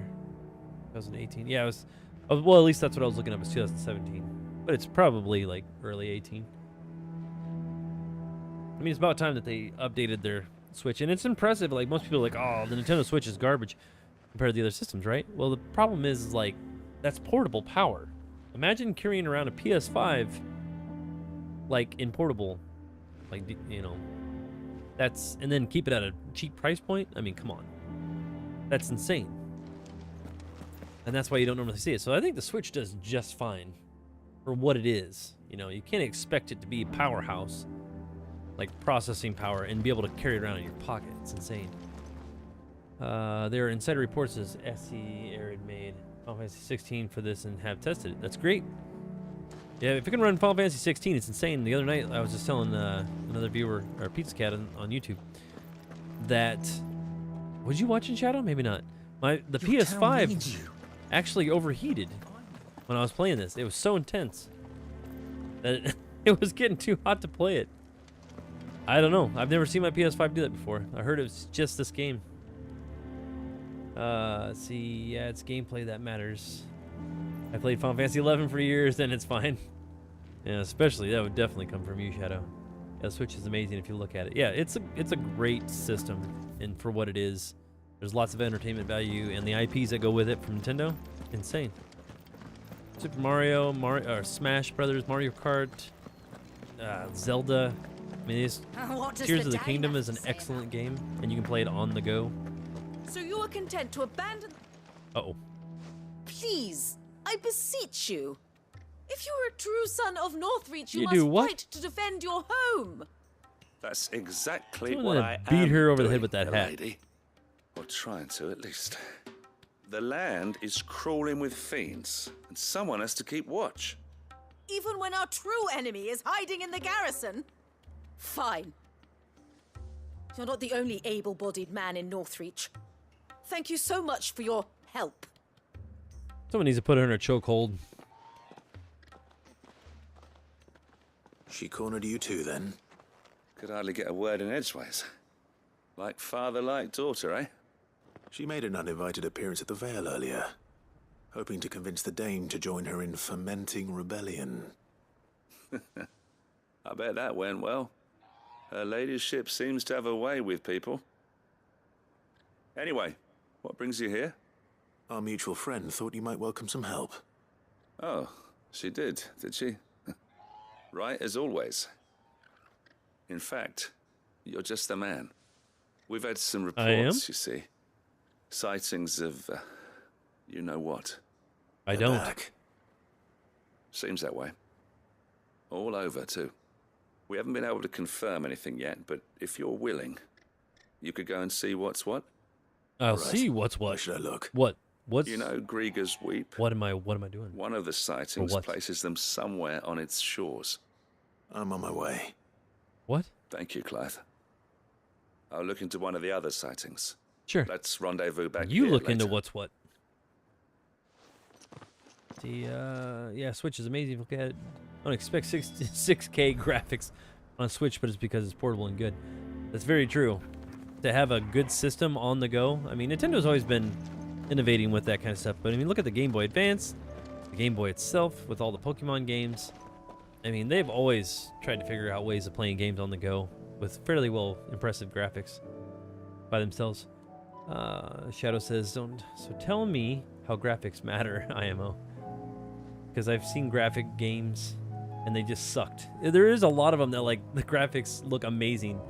Speaker 1: 2018. Yeah, it was. Well, at least that's what I was looking up. It's 2017. But it's probably like early 18. I mean, it's about time that they updated their Switch. And it's impressive. Like, most people are like, oh, the Nintendo Switch is garbage compared to the other systems, right? Well, the problem is like, that's portable power. Imagine carrying around a PS5, like, in portable. Like, you know, that's, and then keep it at a cheap price point. I mean, come on. That's insane. And that's why you don't normally see it. So I think the Switch does just fine for what it is. You know, you can't expect it to be a powerhouse, like processing power, and be able to carry it around in your pocket. It's insane. There are insider reports as SE Arid made Final Fantasy 16 for this and have tested it. That's great. Yeah, if you can run Final Fantasy 16, it's insane. The other night, I was just telling another viewer, or Pizza Cat on YouTube, that... Was you watching Shadow? Maybe not. The PS5 actually overheated when I was playing this. It was so intense that it was getting too hot to play it. I don't know. I've never seen my PS5 do that before. I heard it was just this game. Let's see. Yeah, it's gameplay that matters. I played Final Fantasy 11 for years, and it's fine. Yeah, especially that would definitely come from you, Shadow. Yeah, the Switch is amazing if you look at it. Yeah, it's a great system, and for what it is, there's lots of entertainment value, and the IPs that go with it from Nintendo, insane. Super Mario, or Smash Brothers, Mario Kart, Zelda. I mean, Tears of the Kingdom is an excellent game, and you can play it on the go.
Speaker 16: So you are content to abandon...
Speaker 1: Uh-oh.
Speaker 16: Please, I beseech you. If you are a true son of Northreach, you
Speaker 1: You
Speaker 16: must
Speaker 1: do what?
Speaker 16: fight to defend your home.
Speaker 6: That's exactly
Speaker 1: Someone
Speaker 6: what
Speaker 1: that
Speaker 6: I
Speaker 1: beat
Speaker 6: am
Speaker 1: her over the head
Speaker 6: doing,
Speaker 1: with that hat.
Speaker 6: milady. Or trying to, at least. The land is crawling with fiends, and someone has to keep watch.
Speaker 16: Even when our true enemy is hiding in the garrison? Fine. You're not the only able-bodied man in Northreach. Thank you so much for your help.
Speaker 1: Someone needs to put her in a chokehold.
Speaker 3: She cornered you too, then?
Speaker 6: Could hardly get a word in edgeways.
Speaker 11: Like father, like daughter, eh?
Speaker 3: She made an uninvited appearance at the Vale earlier, hoping to convince the Dane to join her in fomenting rebellion.
Speaker 11: I bet that went well. Her ladyship seems to have a way with people. Anyway, what brings you here?
Speaker 3: Our mutual friend thought you might welcome some help.
Speaker 11: Oh, she did she? Right as always. In fact, you're just the man. We've had some reports, you see. Sightings of, you know what.
Speaker 1: I don't.
Speaker 3: Back.
Speaker 11: Seems that way. All over, too. We haven't been able to confirm anything yet, but if you're willing, you could go and see what's what.
Speaker 1: I'll see what's what.
Speaker 3: Where should I look?
Speaker 1: What's...
Speaker 11: You know Grieger's Weep?
Speaker 1: What am I doing?
Speaker 11: One of the sightings places them somewhere on its shores.
Speaker 3: I'm on my way.
Speaker 1: What?
Speaker 11: Thank you, Clive. I'll look into one of the other sightings.
Speaker 1: Sure.
Speaker 11: Let's rendezvous back
Speaker 1: You
Speaker 11: here
Speaker 1: look
Speaker 11: later.
Speaker 1: into what's what. Yeah, Switch is amazing. Look at it. I don't expect 6K graphics on Switch, but it's because it's portable and good. That's very true. To have a good system on the go. I mean, Nintendo's always been innovating with that kind of stuff. But I mean, look at the Game Boy Advance, the Game Boy itself with all the Pokemon games. I mean, they've always tried to figure out ways of playing games on the go with fairly well impressive graphics by themselves. Shadow says, "Don't." So tell me how graphics matter, IMO. Because I've seen graphic games and they just sucked. There is a lot of them that like the graphics look amazing,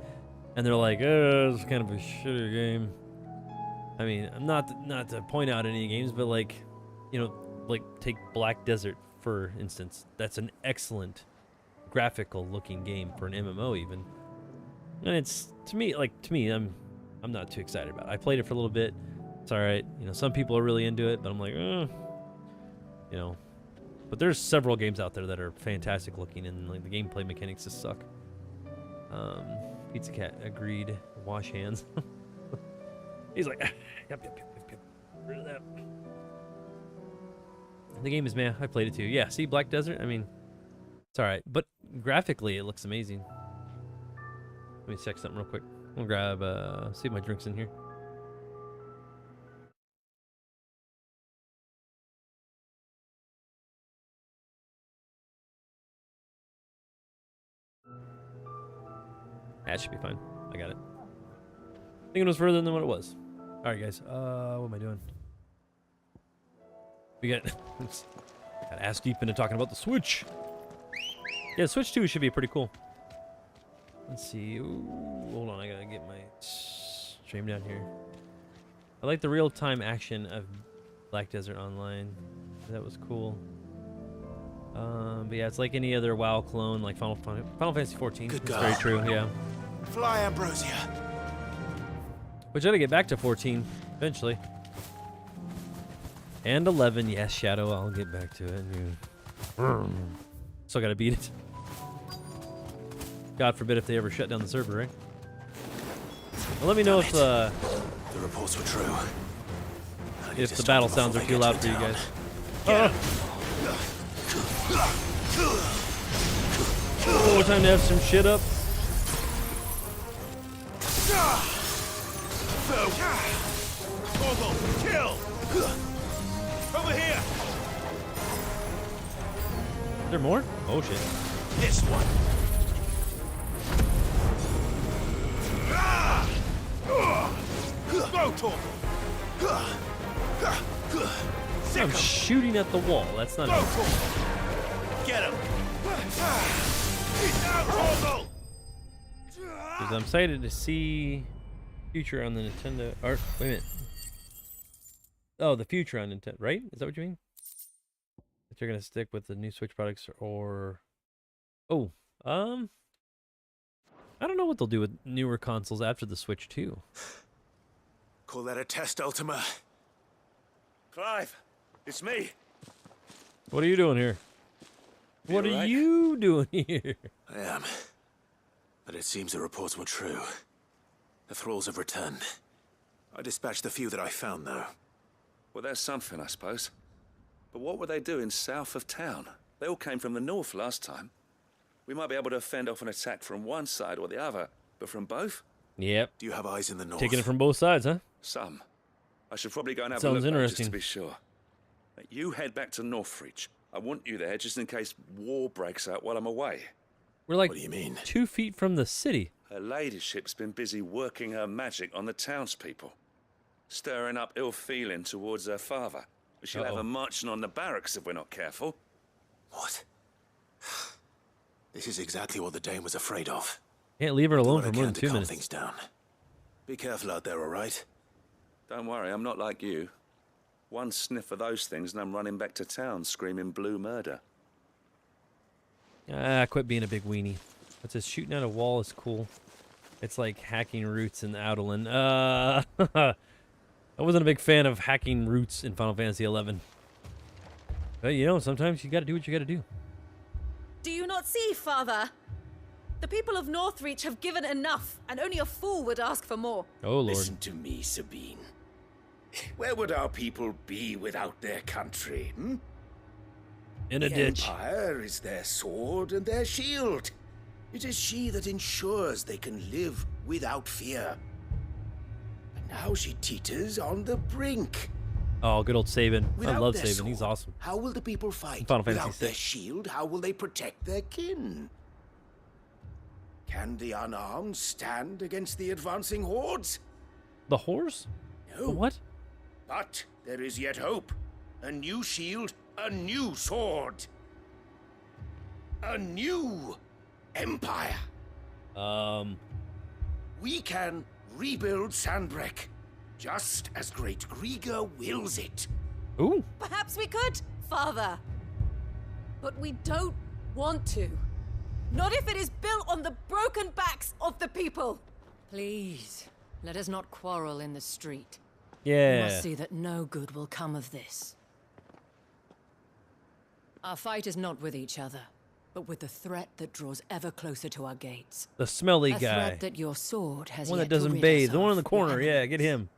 Speaker 1: and they're like, it's kind of a shitty game. I mean, not to point out any games, but like, you know, like take Black Desert for instance. That's an excellent graphical looking game for an MMO even. And it's to me, I'm not too excited about it. I played it for a little bit. It's all right. You know, some people are really into it, but I'm like, you know. But there's several games out there that are fantastic looking, and like the gameplay mechanics just suck. Pizza Cat agreed. Wash hands. He's like, yep. Rid of that. The game is meh. I played it too. Yeah, see Black Desert? I mean, it's all right, but graphically it looks amazing. Let me check something real quick. I'm gonna grab, see if my drink's in here. That should be fine. I got it. I think it was further than what it was. All right, guys. What am I doing? We got ass deep into talking about the Switch. Yeah, Switch 2 should be pretty cool. Let's see. Ooh, hold on, I gotta get my stream down here. I like the real-time action of Black Desert Online. That was cool. But yeah, it's like any other WoW clone, like Final Fantasy XIV.
Speaker 3: Good
Speaker 1: It's
Speaker 3: God.
Speaker 1: very true, yeah.
Speaker 3: Fly, Ambrosia.
Speaker 1: Which I gotta get back to 14 eventually. And 11, yes, Shadow. I'll get back to it. Still gotta beat it. God forbid if they ever shut down the server, right? Well, let me know if
Speaker 3: the reports were true.
Speaker 1: if the battle sounds are too loud for you guys. Oh, time to have some shit up.
Speaker 2: Kill! Over here!
Speaker 1: Is there more? Oh shit.
Speaker 2: This one. Go, Torgal!
Speaker 1: I'm shooting at the wall. That's not.
Speaker 2: Get him! He's down, Torgal!
Speaker 1: Because I'm excited to see future on the Nintendo. Or wait a minute. Oh, the future on Nintendo, right? Is that what you mean? If they're gonna stick with the new Switch products, or I don't know what they'll do with newer consoles after the Switch 2.
Speaker 3: Call that a test, Ultima?
Speaker 11: Clive, it's me.
Speaker 1: What are you doing here? What are you doing here?
Speaker 3: I am. But it seems the reports were true. The thralls have returned. I dispatched the few that I found, though.
Speaker 11: Well, that's something, I suppose. But what were they doing south of town? They all came from the north last time. We might be able to fend off an attack from one side or the other, but from both?
Speaker 1: Yep.
Speaker 3: Do you have eyes in the north?
Speaker 1: Taking it from both sides, huh?
Speaker 17: Some. I should probably go and have a
Speaker 1: Sounds
Speaker 17: look though,
Speaker 1: interesting.
Speaker 17: just to be sure. You head back to Northreach. I want you there just in case war breaks out while I'm away.
Speaker 1: We're like
Speaker 3: What do you mean?
Speaker 1: 2 feet from the city.
Speaker 17: Her ladyship's been busy working her magic on the townspeople, stirring up ill feeling towards her father. She'll have her marching on the barracks if we're not careful.
Speaker 3: What? This is exactly what the Dame was afraid of.
Speaker 1: Can't leave her alone
Speaker 3: Do what
Speaker 1: for
Speaker 3: I
Speaker 1: more
Speaker 3: can
Speaker 1: than
Speaker 3: to
Speaker 1: 2
Speaker 3: calm
Speaker 1: minutes.
Speaker 3: things down. Be careful out there, all right?
Speaker 17: Don't worry, I'm not like you. One sniff of those things and I'm running back to town screaming blue murder.
Speaker 1: Ah, quit being a big weenie. What's this? Shooting at a wall is cool. It's like hacking roots in Adolin. I wasn't a big fan of hacking roots in Final Fantasy XI. But, you know, sometimes you gotta do what you gotta do.
Speaker 16: Do you not see, Father? The people of Northreach have given enough, and only a fool would ask for more.
Speaker 1: Oh, Lord.
Speaker 2: Listen to me, Sabine. Where would our people be without their country, hmm?
Speaker 1: In a
Speaker 2: the
Speaker 1: ditch.
Speaker 2: Empire is their sword and their shield. It is she that ensures they can live without fear. And now she teeters on the brink.
Speaker 1: Oh, good old Sabin. I
Speaker 2: Without
Speaker 1: love
Speaker 2: their
Speaker 1: Sabin. He's
Speaker 2: sword,
Speaker 1: awesome.
Speaker 2: How will the people fight?
Speaker 1: Final Fantasy
Speaker 2: Without their
Speaker 1: VI.
Speaker 2: shield, how will they protect their kin? Can the unarmed stand against the advancing hordes?
Speaker 1: The horse?
Speaker 2: No.
Speaker 1: The what?
Speaker 2: But there is yet hope. A new shield, a new sword. A new empire. We can rebuild Sandbreck, just as Great Grieger wills it.
Speaker 1: Ooh.
Speaker 16: Perhaps we could, Father. But we don't want to. Not if it is built on the broken backs of the people.
Speaker 15: Please, let us not quarrel in the street.
Speaker 1: Yeah.
Speaker 15: We must see that no good will come of this. Our fight is not with each other, but with the threat that draws ever closer to our gates.
Speaker 1: The smelly
Speaker 15: a
Speaker 1: guy.
Speaker 15: threat that your sword has
Speaker 1: One
Speaker 15: yet
Speaker 1: that doesn't
Speaker 15: to rid
Speaker 1: bathe.
Speaker 15: us
Speaker 1: The one in the
Speaker 15: of,
Speaker 1: corner.
Speaker 15: your
Speaker 1: Yeah, get him.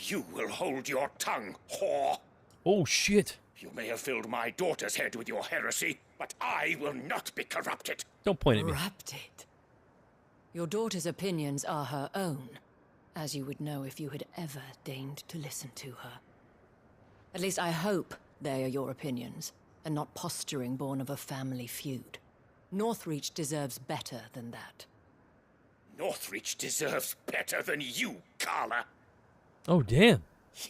Speaker 2: You will hold your tongue, whore.
Speaker 1: Oh, shit.
Speaker 2: You may have filled my daughter's head with your heresy, but I will not be corrupted.
Speaker 1: Don't point at me.
Speaker 15: Corrupted? Your daughter's opinions are her own, as you would know if you had ever deigned to listen to her. At least I hope they are your opinions, and not posturing born of a family feud. Northreach deserves better than that.
Speaker 2: Northreach deserves better than you, Carla.
Speaker 1: Oh, damn.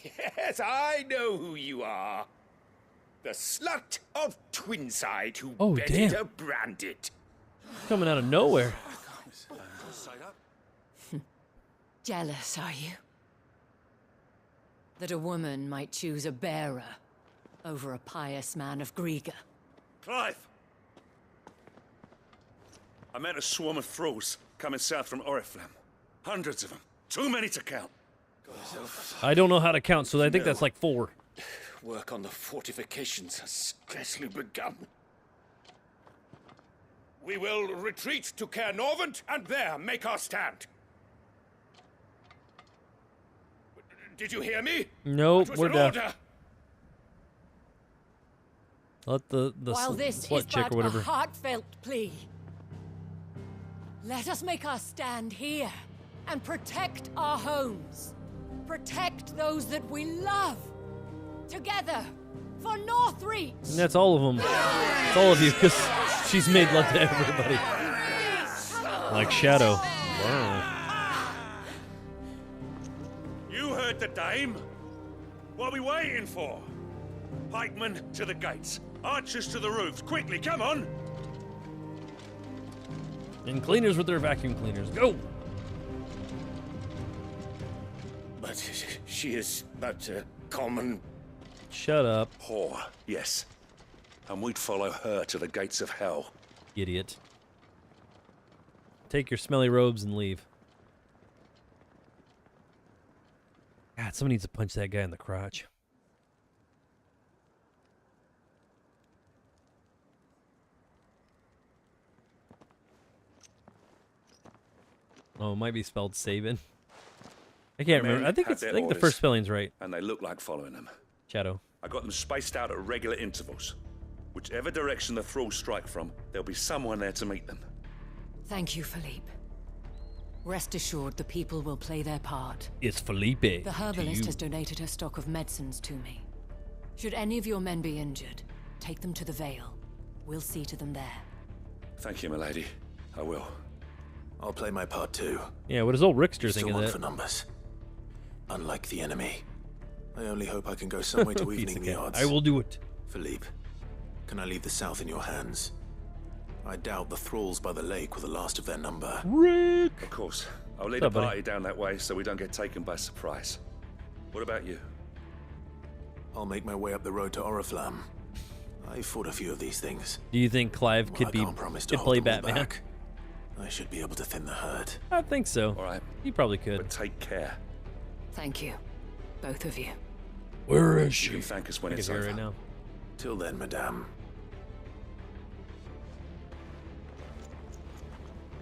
Speaker 2: Yes, I know who you are. The slut of Twinside who
Speaker 1: Oh,
Speaker 2: bedded
Speaker 1: damn.
Speaker 2: a branded.
Speaker 1: Coming out of nowhere.
Speaker 15: Jealous, are you? That a woman might choose a bearer over a pious man of Grieger.
Speaker 17: Clive! I met a swarm of thralls coming south from Oriflamme. Hundreds of them. Too many to count.
Speaker 1: I don't know how to count, so I think that's like 4.
Speaker 2: Work on the fortifications has scarcely begun. We will retreat to Caer Norvent and there make our stand. Did you hear me?
Speaker 1: Nope,
Speaker 2: That was
Speaker 1: we're
Speaker 2: an
Speaker 1: deaf.
Speaker 2: order.
Speaker 1: Let the
Speaker 15: While this
Speaker 1: slut
Speaker 15: is
Speaker 1: chick
Speaker 15: but
Speaker 1: or whatever.
Speaker 15: a heartfelt plea, let us make our stand here and protect our homes. Protect those that we love. Together, for Northreach.
Speaker 1: And that's all of them. It's all of you, because she's made love to everybody. Like Shadow. Wow.
Speaker 17: You heard the dame. What are we waiting for? Pikemen to the gates. Archers to the roofs. Quickly, come on!
Speaker 1: And cleaners with their vacuum cleaners. Go!
Speaker 2: But she is but a common...
Speaker 1: Shut up.
Speaker 17: Whore, yes. And we'd follow her to the gates of hell.
Speaker 1: Idiot. Take your smelly robes and leave. God, somebody needs to punch that guy in the crotch. Oh, it might be spelled Sabin. I can't remember. I think
Speaker 17: had their
Speaker 1: the
Speaker 17: orders,
Speaker 1: first spelling's right.
Speaker 17: And they look like following them.
Speaker 1: Shadow.
Speaker 17: I got them spaced out at regular intervals. Whichever direction the thralls strike from, there'll be someone there to meet them.
Speaker 15: Thank you, Philippe. Rest assured, the people will play their part.
Speaker 1: It's Felipe.
Speaker 15: The herbalist has donated her stock of medicines to me. Should any of your men be injured, take them to the Vale. We'll see to them there.
Speaker 17: Thank you, milady. I will.
Speaker 3: I'll play my part too.
Speaker 1: Yeah, what does old Rickster
Speaker 3: Still
Speaker 1: think of
Speaker 3: one
Speaker 1: that?
Speaker 3: for numbers. Unlike the enemy, I only hope I can go some way to evening the odds.
Speaker 1: I will do it.
Speaker 3: Philippe, can I leave the south in your hands? I doubt the thralls by the lake were the last of their number.
Speaker 1: Rick!
Speaker 17: Of course. I'll lead
Speaker 1: What's
Speaker 17: a
Speaker 1: up,
Speaker 17: party down that way so we don't get taken by surprise. What about you?
Speaker 3: I'll make my way up the road to Oriflamme. I fought a few of these things.
Speaker 1: Do you think Clive
Speaker 3: Well,
Speaker 1: could
Speaker 3: I
Speaker 1: be
Speaker 3: can't promise to
Speaker 1: could
Speaker 3: hold
Speaker 1: play
Speaker 3: them all
Speaker 1: Batman?
Speaker 3: back. I should be able to thin the herd.
Speaker 1: I think so.
Speaker 17: All right.
Speaker 1: He probably could.
Speaker 17: But take care.
Speaker 15: Thank you, both of you.
Speaker 1: Where is
Speaker 17: You can thank us when
Speaker 1: I
Speaker 17: it's
Speaker 1: can hear
Speaker 17: over.
Speaker 1: right now.
Speaker 3: Till then, madame.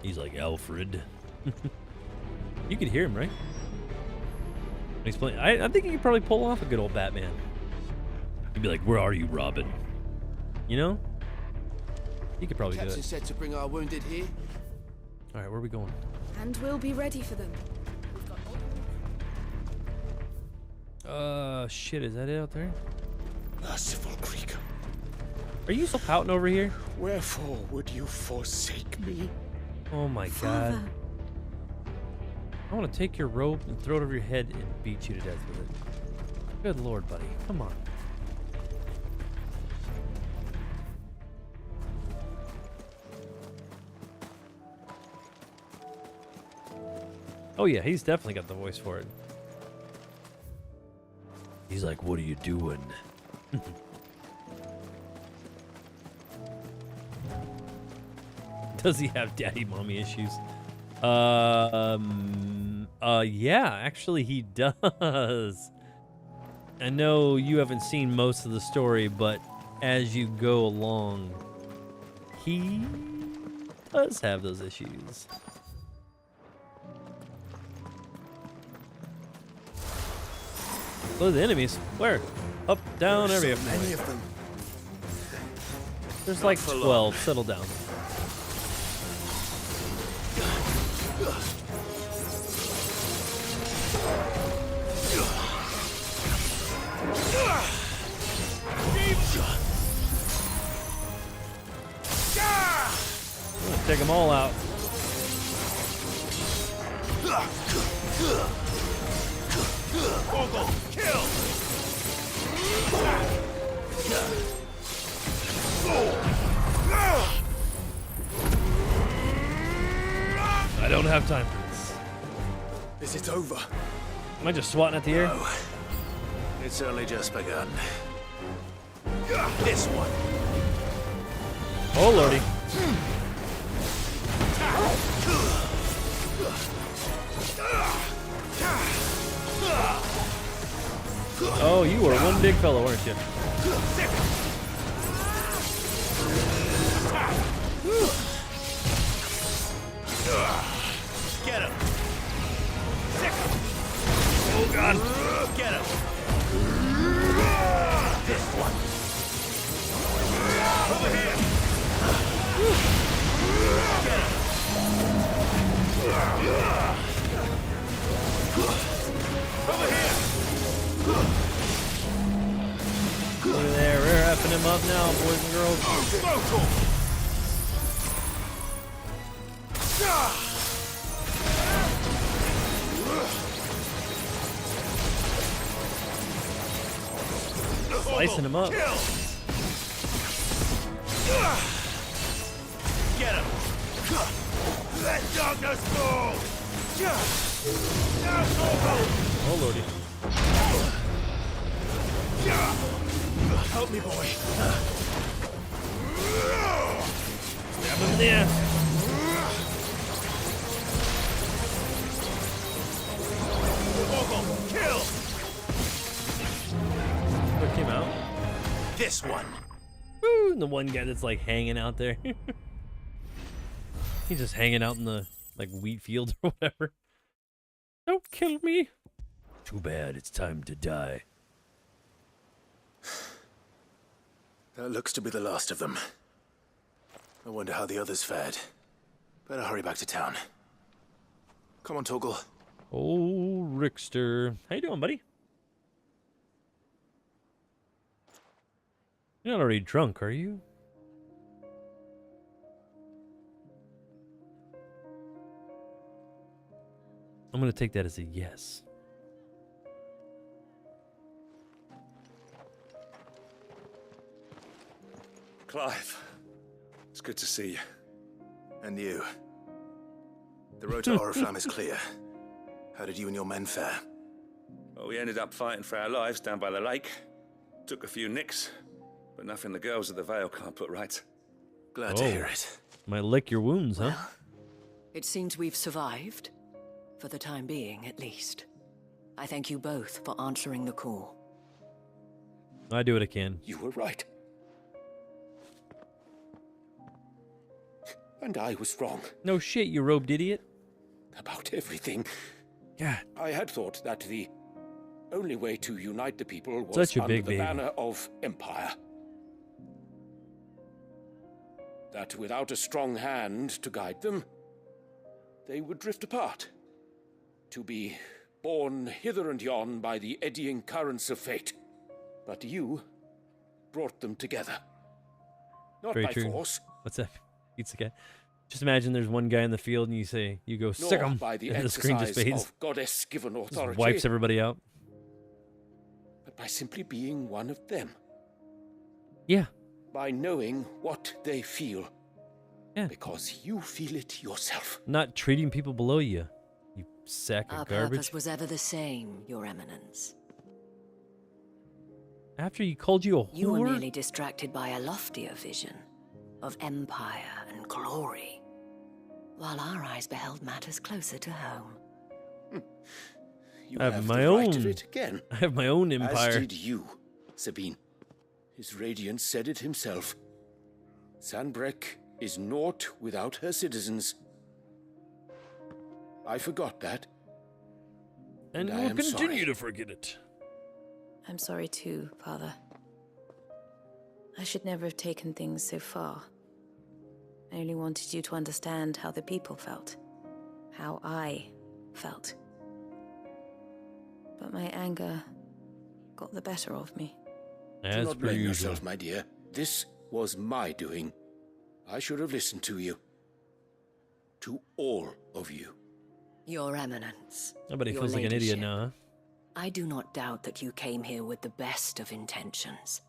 Speaker 1: He's like Alfred. You could hear him, right? He's playing. I think he could probably pull off a good old Batman. He'd be like, "Where are you, Robin?" You know? He could probably do
Speaker 2: Captain
Speaker 1: it.
Speaker 2: said to bring our wounded here.
Speaker 1: All right, where are we going?
Speaker 8: And we'll be ready for them.
Speaker 1: Shit, is that it out there?
Speaker 2: Merciful creature,
Speaker 1: Are you still pouting over here?
Speaker 2: wherefore would you forsake me?
Speaker 1: Oh my god. I want to take your rope and throw it over your head and beat you to death with it. Good lord, buddy. Come on. Oh yeah, he's definitely got the voice for it. He's like, "What are you doing?" Does he have daddy mommy issues? Yeah, actually he does. I know you haven't seen most of the story, but as you go along, he does have those issues. Those are the enemies. Where? Up, down, everywhere.
Speaker 4: Many of them.
Speaker 1: There's like 12. Settle down. Let's take them all out.
Speaker 2: Kill!
Speaker 1: I don't have time for this.
Speaker 3: Is it over?
Speaker 1: Am I just swatting at the air?
Speaker 3: No. It's only just begun. This one.
Speaker 1: Oh lordy. Oh, you were one big fellow, weren't you?
Speaker 2: Get him!
Speaker 1: Oh god.
Speaker 2: Get him! This one. Over here! Get him! Over here!
Speaker 1: Look at there, we're effing him up now, boys and girls. Slicing him up.
Speaker 2: Get him! Let darkness fall!
Speaker 1: Oh lordy.
Speaker 2: Help me, boy.
Speaker 1: Stab him in the ass.
Speaker 2: Kill!
Speaker 1: What came out?
Speaker 2: This one.
Speaker 1: Woo, and the one guy that's like hanging out there. He's just hanging out in the like wheat field or whatever. Don't kill me. Too bad, it's time to die.
Speaker 3: That looks to be the last of them. I wonder how the others fared. Better hurry back to town. Come on, Toggle.
Speaker 1: Oh, Rickster. How you doing, buddy? You're not already drunk, are you? I'm gonna take that as a yes.
Speaker 17: Clive, it's good to see you.
Speaker 3: And you. The road to Oriflamme is clear. How did you and your men fare?
Speaker 17: Well, we ended up fighting for our lives down by the lake. Took a few nicks, but nothing the girls of the Vale can't put right.
Speaker 3: Glad to hear it.
Speaker 1: Might lick your wounds, huh?
Speaker 15: Well, it seems we've survived. For the time being, at least. I thank you both for answering the call.
Speaker 1: I do what I can.
Speaker 12: You were right. And I was wrong.
Speaker 1: No shit, you robed idiot.
Speaker 12: About everything.
Speaker 1: God.
Speaker 12: I had thought that the only way to unite the people was
Speaker 1: Such a
Speaker 12: under
Speaker 1: big
Speaker 12: the
Speaker 1: baby.
Speaker 12: banner of empire. That without a strong hand to guide them, they would drift apart. To be borne hither and yon by the eddying currents of fate. But you brought them together. Not
Speaker 1: Very
Speaker 12: by
Speaker 1: true.
Speaker 12: force.
Speaker 1: What's that? Pizza guy. Just imagine there's one guy in the field and you go, sick
Speaker 12: Nor
Speaker 1: him.
Speaker 12: by the
Speaker 1: And the screen just
Speaker 12: exercise
Speaker 1: fades.
Speaker 12: of goddess-given
Speaker 1: Just
Speaker 12: authority.
Speaker 1: wipes everybody out.
Speaker 12: But by simply being one of them.
Speaker 1: Yeah.
Speaker 12: By knowing what they feel.
Speaker 1: Yeah.
Speaker 12: Because you feel it yourself.
Speaker 1: Not treating people below you. You sack
Speaker 15: Our
Speaker 1: of garbage.
Speaker 15: purpose was ever the same, Your Eminence.
Speaker 1: After he called you a whore?
Speaker 15: You were merely distracted by a loftier vision of empire and glory, while our eyes beheld matters closer to home.
Speaker 12: You
Speaker 1: I have my
Speaker 12: the right of
Speaker 1: own.
Speaker 12: it again.
Speaker 1: I have my own empire.
Speaker 12: As did you, Sabine. His Radiance said it himself. Sanbreque is naught without her citizens. I forgot that.
Speaker 1: And
Speaker 12: I
Speaker 1: we'll
Speaker 12: am
Speaker 1: continue
Speaker 12: sorry.
Speaker 1: to forget it.
Speaker 16: I'm sorry too, Father. I should never have taken things so far. I only wanted you to understand how the people felt. How I felt. But my anger got the better of me.
Speaker 12: Do not blame yourself, my dear. This was my doing. I should have listened to you. To all of you.
Speaker 15: Your Eminence.
Speaker 1: I bet he
Speaker 15: Your
Speaker 1: feels like an idiot
Speaker 15: ladyship.
Speaker 1: now, huh?
Speaker 15: I do not doubt that you came here with the best of intentions.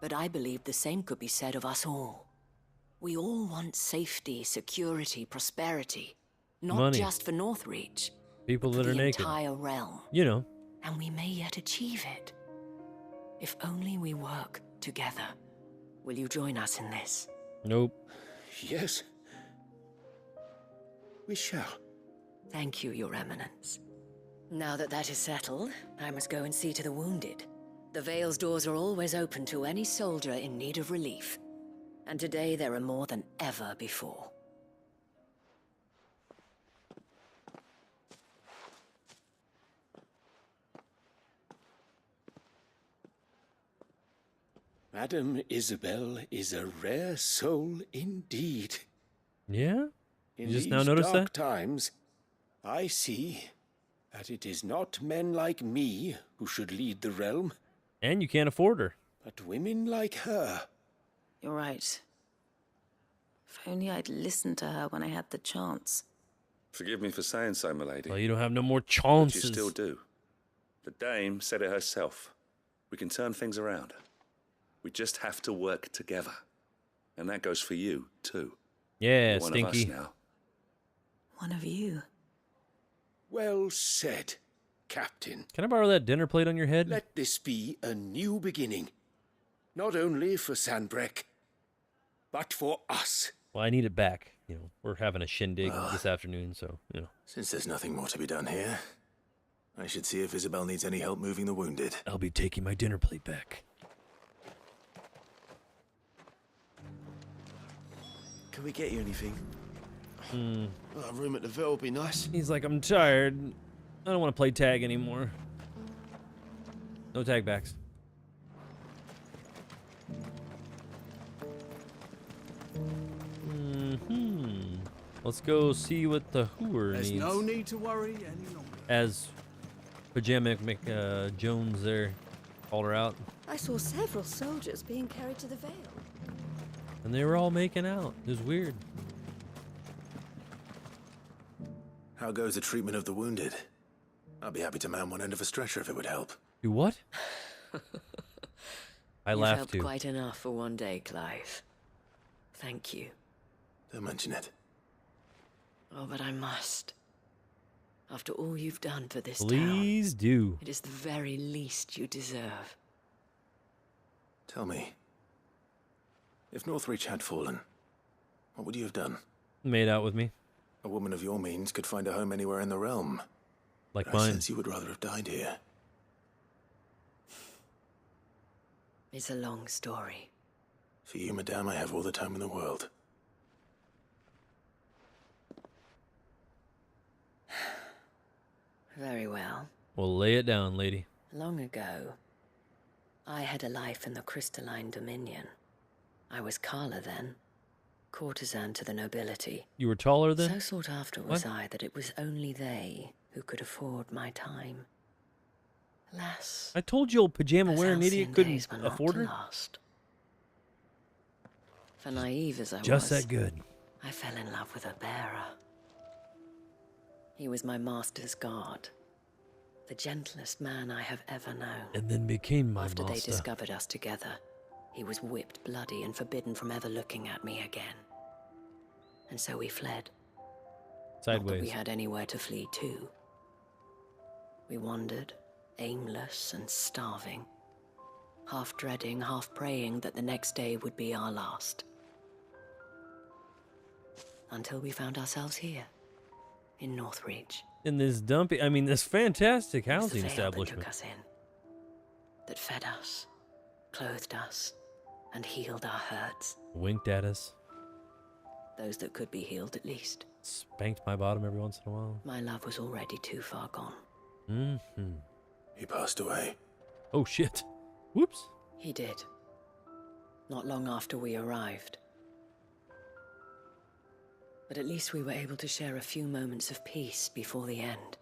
Speaker 15: But I believe the same could be said of us all. We all want safety, security, prosperity. Not
Speaker 1: Money.
Speaker 15: just for Northreach.
Speaker 1: People
Speaker 15: but
Speaker 1: that
Speaker 15: for
Speaker 1: are
Speaker 15: the
Speaker 1: naked.
Speaker 15: entire realm.
Speaker 1: You know.
Speaker 15: And we may yet achieve it. If only we work together. Will you join us in this?
Speaker 1: Nope.
Speaker 12: Yes. We shall.
Speaker 15: Thank you, Your Eminence. Now that that is settled, I must go and see to the wounded. The Vale's doors are always open to any soldier in need of relief. And today there are more than ever before.
Speaker 12: Madame Isabel is a rare soul indeed.
Speaker 1: Yeah?
Speaker 12: In
Speaker 1: You just
Speaker 12: these
Speaker 1: now noticed
Speaker 12: dark
Speaker 1: that?
Speaker 12: times, I see that it is not men like me who should lead the realm,
Speaker 1: And you can't afford her.
Speaker 12: but women like her.
Speaker 16: You're right. If only I'd listened to her when I had the chance.
Speaker 17: Forgive me for saying so, milady.
Speaker 1: Well, you don't have no more
Speaker 17: But
Speaker 1: chances.
Speaker 17: you still do. The dame said it herself. We can turn things around. We just have to work together. And that goes for you, too.
Speaker 1: Yeah,
Speaker 17: You're one
Speaker 1: Stinky.
Speaker 17: of us now.
Speaker 16: One of you.
Speaker 12: Well said, Captain.
Speaker 1: Can I borrow that dinner plate on your head?
Speaker 12: Let this be a new beginning. Not only for Sanbreque, but for us.
Speaker 1: Well, I need it back. You know, we're having a shindig this afternoon, so, you know.
Speaker 3: Since there's nothing more to be done here, I should see if Isabel needs any help moving the wounded.
Speaker 1: I'll be taking my dinner plate back.
Speaker 10: Can we get you anything?
Speaker 1: Hmm.
Speaker 10: Well, a room at the Vale would be nice.
Speaker 1: He's like, I'm tired. I don't want to play tag anymore. No tag backs. Let's go see what the hooer
Speaker 18: There's
Speaker 1: needs.
Speaker 18: no need to worry any longer.
Speaker 1: As Pajama Jones there called her out.
Speaker 13: I saw several soldiers being carried to the Vale.
Speaker 1: And they were all making out. It was weird.
Speaker 3: How goes the treatment of the wounded? I'd be happy to man one end of a stretcher if it would help.
Speaker 1: Do what? I
Speaker 15: You've
Speaker 1: laughed
Speaker 15: helped
Speaker 1: too.
Speaker 15: quite enough for one day, Clive. Thank you.
Speaker 3: Don't mention it.
Speaker 15: Oh, but I must. After all you've done for this town,
Speaker 1: Please do.
Speaker 15: it is the very least you deserve.
Speaker 3: Tell me, if Northreach had fallen, what would you have done?
Speaker 1: Made out with me.
Speaker 3: A woman of your means could find a home anywhere in the realm.
Speaker 1: Like
Speaker 3: But I
Speaker 1: mine.
Speaker 3: sense you would rather have died here.
Speaker 15: It's a long story.
Speaker 3: For you, madame, I have all the time in the world.
Speaker 15: Very well.
Speaker 1: Well, lay it down, lady.
Speaker 15: Long ago, I had a life in the crystalline dominion. I was Carla then, courtesan to the nobility.
Speaker 1: You were taller then?
Speaker 15: So sought after was
Speaker 1: What?
Speaker 15: I that it was only they who could afford my time. Alas,
Speaker 1: I told you old pajama
Speaker 15: those
Speaker 1: wearing
Speaker 15: halcyon
Speaker 1: idiot couldn't
Speaker 15: days were not
Speaker 1: afford
Speaker 15: to
Speaker 1: her.
Speaker 15: last. For naive as I
Speaker 1: Just
Speaker 15: was,
Speaker 1: that good.
Speaker 15: I fell in love with a bearer. He was my master's guard, the gentlest man I have ever known.
Speaker 1: And then became my
Speaker 15: After they
Speaker 1: master.
Speaker 15: discovered us together, he was whipped bloody and forbidden from ever looking at me again. And so we fled. Not that we
Speaker 1: Sideways.
Speaker 15: had anywhere to flee to. We wandered, aimless and starving, half dreading, half praying that the next day would be our last. Until we found ourselves here, in Northreach.
Speaker 1: In this dumpy, I mean, this fantastic
Speaker 15: It was the
Speaker 1: housing
Speaker 15: Vale
Speaker 1: establishment.
Speaker 15: that took us in, that fed us, clothed us, and healed our hurts.
Speaker 1: Winked at us.
Speaker 15: Those that could be healed at least.
Speaker 1: Spanked my bottom every once in a while.
Speaker 15: My love was already too far gone.
Speaker 1: Mm-hmm.
Speaker 3: He passed away.
Speaker 1: Oh, shit. Whoops.
Speaker 15: He did. Not long after we arrived. But at least we were able to share a few moments of peace before the end.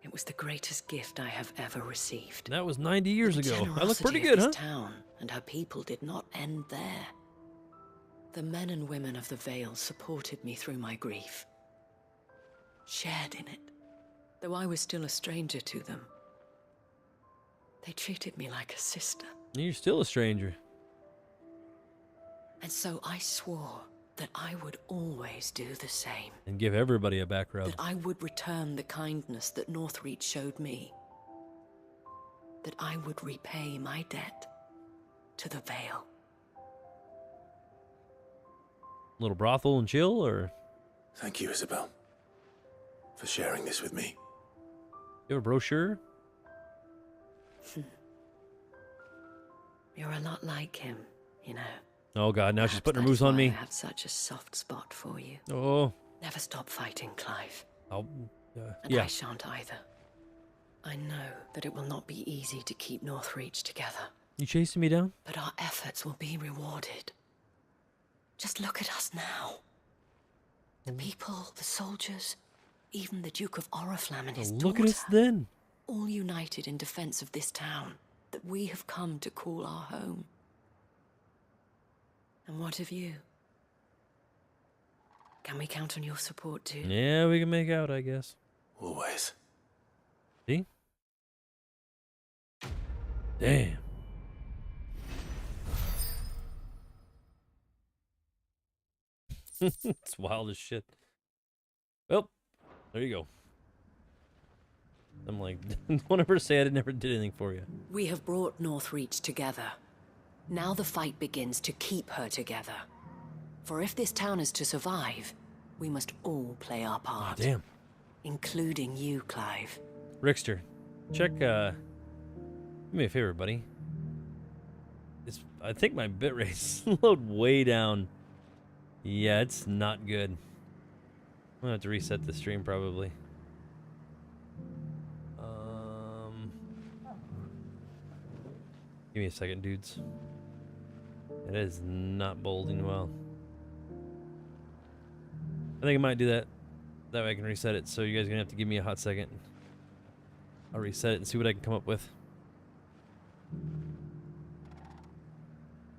Speaker 15: It was the greatest gift I have ever received.
Speaker 1: That was 90 years
Speaker 15: The
Speaker 1: ago. I look pretty
Speaker 15: generosity
Speaker 1: good,
Speaker 15: of
Speaker 1: huh?
Speaker 15: this town and her people did not end there. The men and women of the Vale supported me through my grief, shared in it, though I was still a stranger to them. They treated me like a sister.
Speaker 1: You're still a stranger.
Speaker 15: And so I swore that I would always do the same.
Speaker 1: And give everybody a back rub.
Speaker 15: That I would return the kindness that Northreach showed me. That I would repay my debt to the Vale.
Speaker 1: Little brothel and chill, or?
Speaker 3: Thank you, Isabel, for sharing this with me.
Speaker 1: You have a brochure?
Speaker 15: You're a lot like him, you know.
Speaker 1: Oh, God, now she's
Speaker 15: Perhaps
Speaker 1: putting her
Speaker 15: that
Speaker 1: moves
Speaker 15: is
Speaker 1: on
Speaker 15: why
Speaker 1: me.
Speaker 15: I have such a soft spot for you.
Speaker 1: Oh.
Speaker 15: Never stop fighting, Clive.
Speaker 1: I'll,
Speaker 15: And
Speaker 1: yeah.
Speaker 15: I shan't either. I know that it will not be easy to keep Northreach together,
Speaker 1: You chasing me down?
Speaker 15: but our efforts will be rewarded. Just look at us now. The people, the soldiers, even the Duke of Oriflamme and his
Speaker 1: Look
Speaker 15: daughter,
Speaker 1: at us then.
Speaker 15: all united in defense of this town that we have come to call our home. And what of you? Can we count on your support too?
Speaker 1: Yeah, we can make out, I guess.
Speaker 3: Always.
Speaker 1: See? Damn. It's wild as shit. Well, there you go. I'm like, don't ever say I never did anything for you.
Speaker 15: We have brought Northreach together. Now the fight begins to keep her together. For if this town is to survive, we must all play our part.
Speaker 1: Damn.
Speaker 15: Including you, Clive.
Speaker 1: Rickster, check, do me a favor, buddy. I think my bitrate slowed way down. Yeah, it's not good. I'm gonna have to reset the stream probably. Give me a second, dudes. It is not bolding well. I think I might do that. That way I can reset it. So you guys are gonna have to give me a hot second. I'll reset it and see what I can come up with.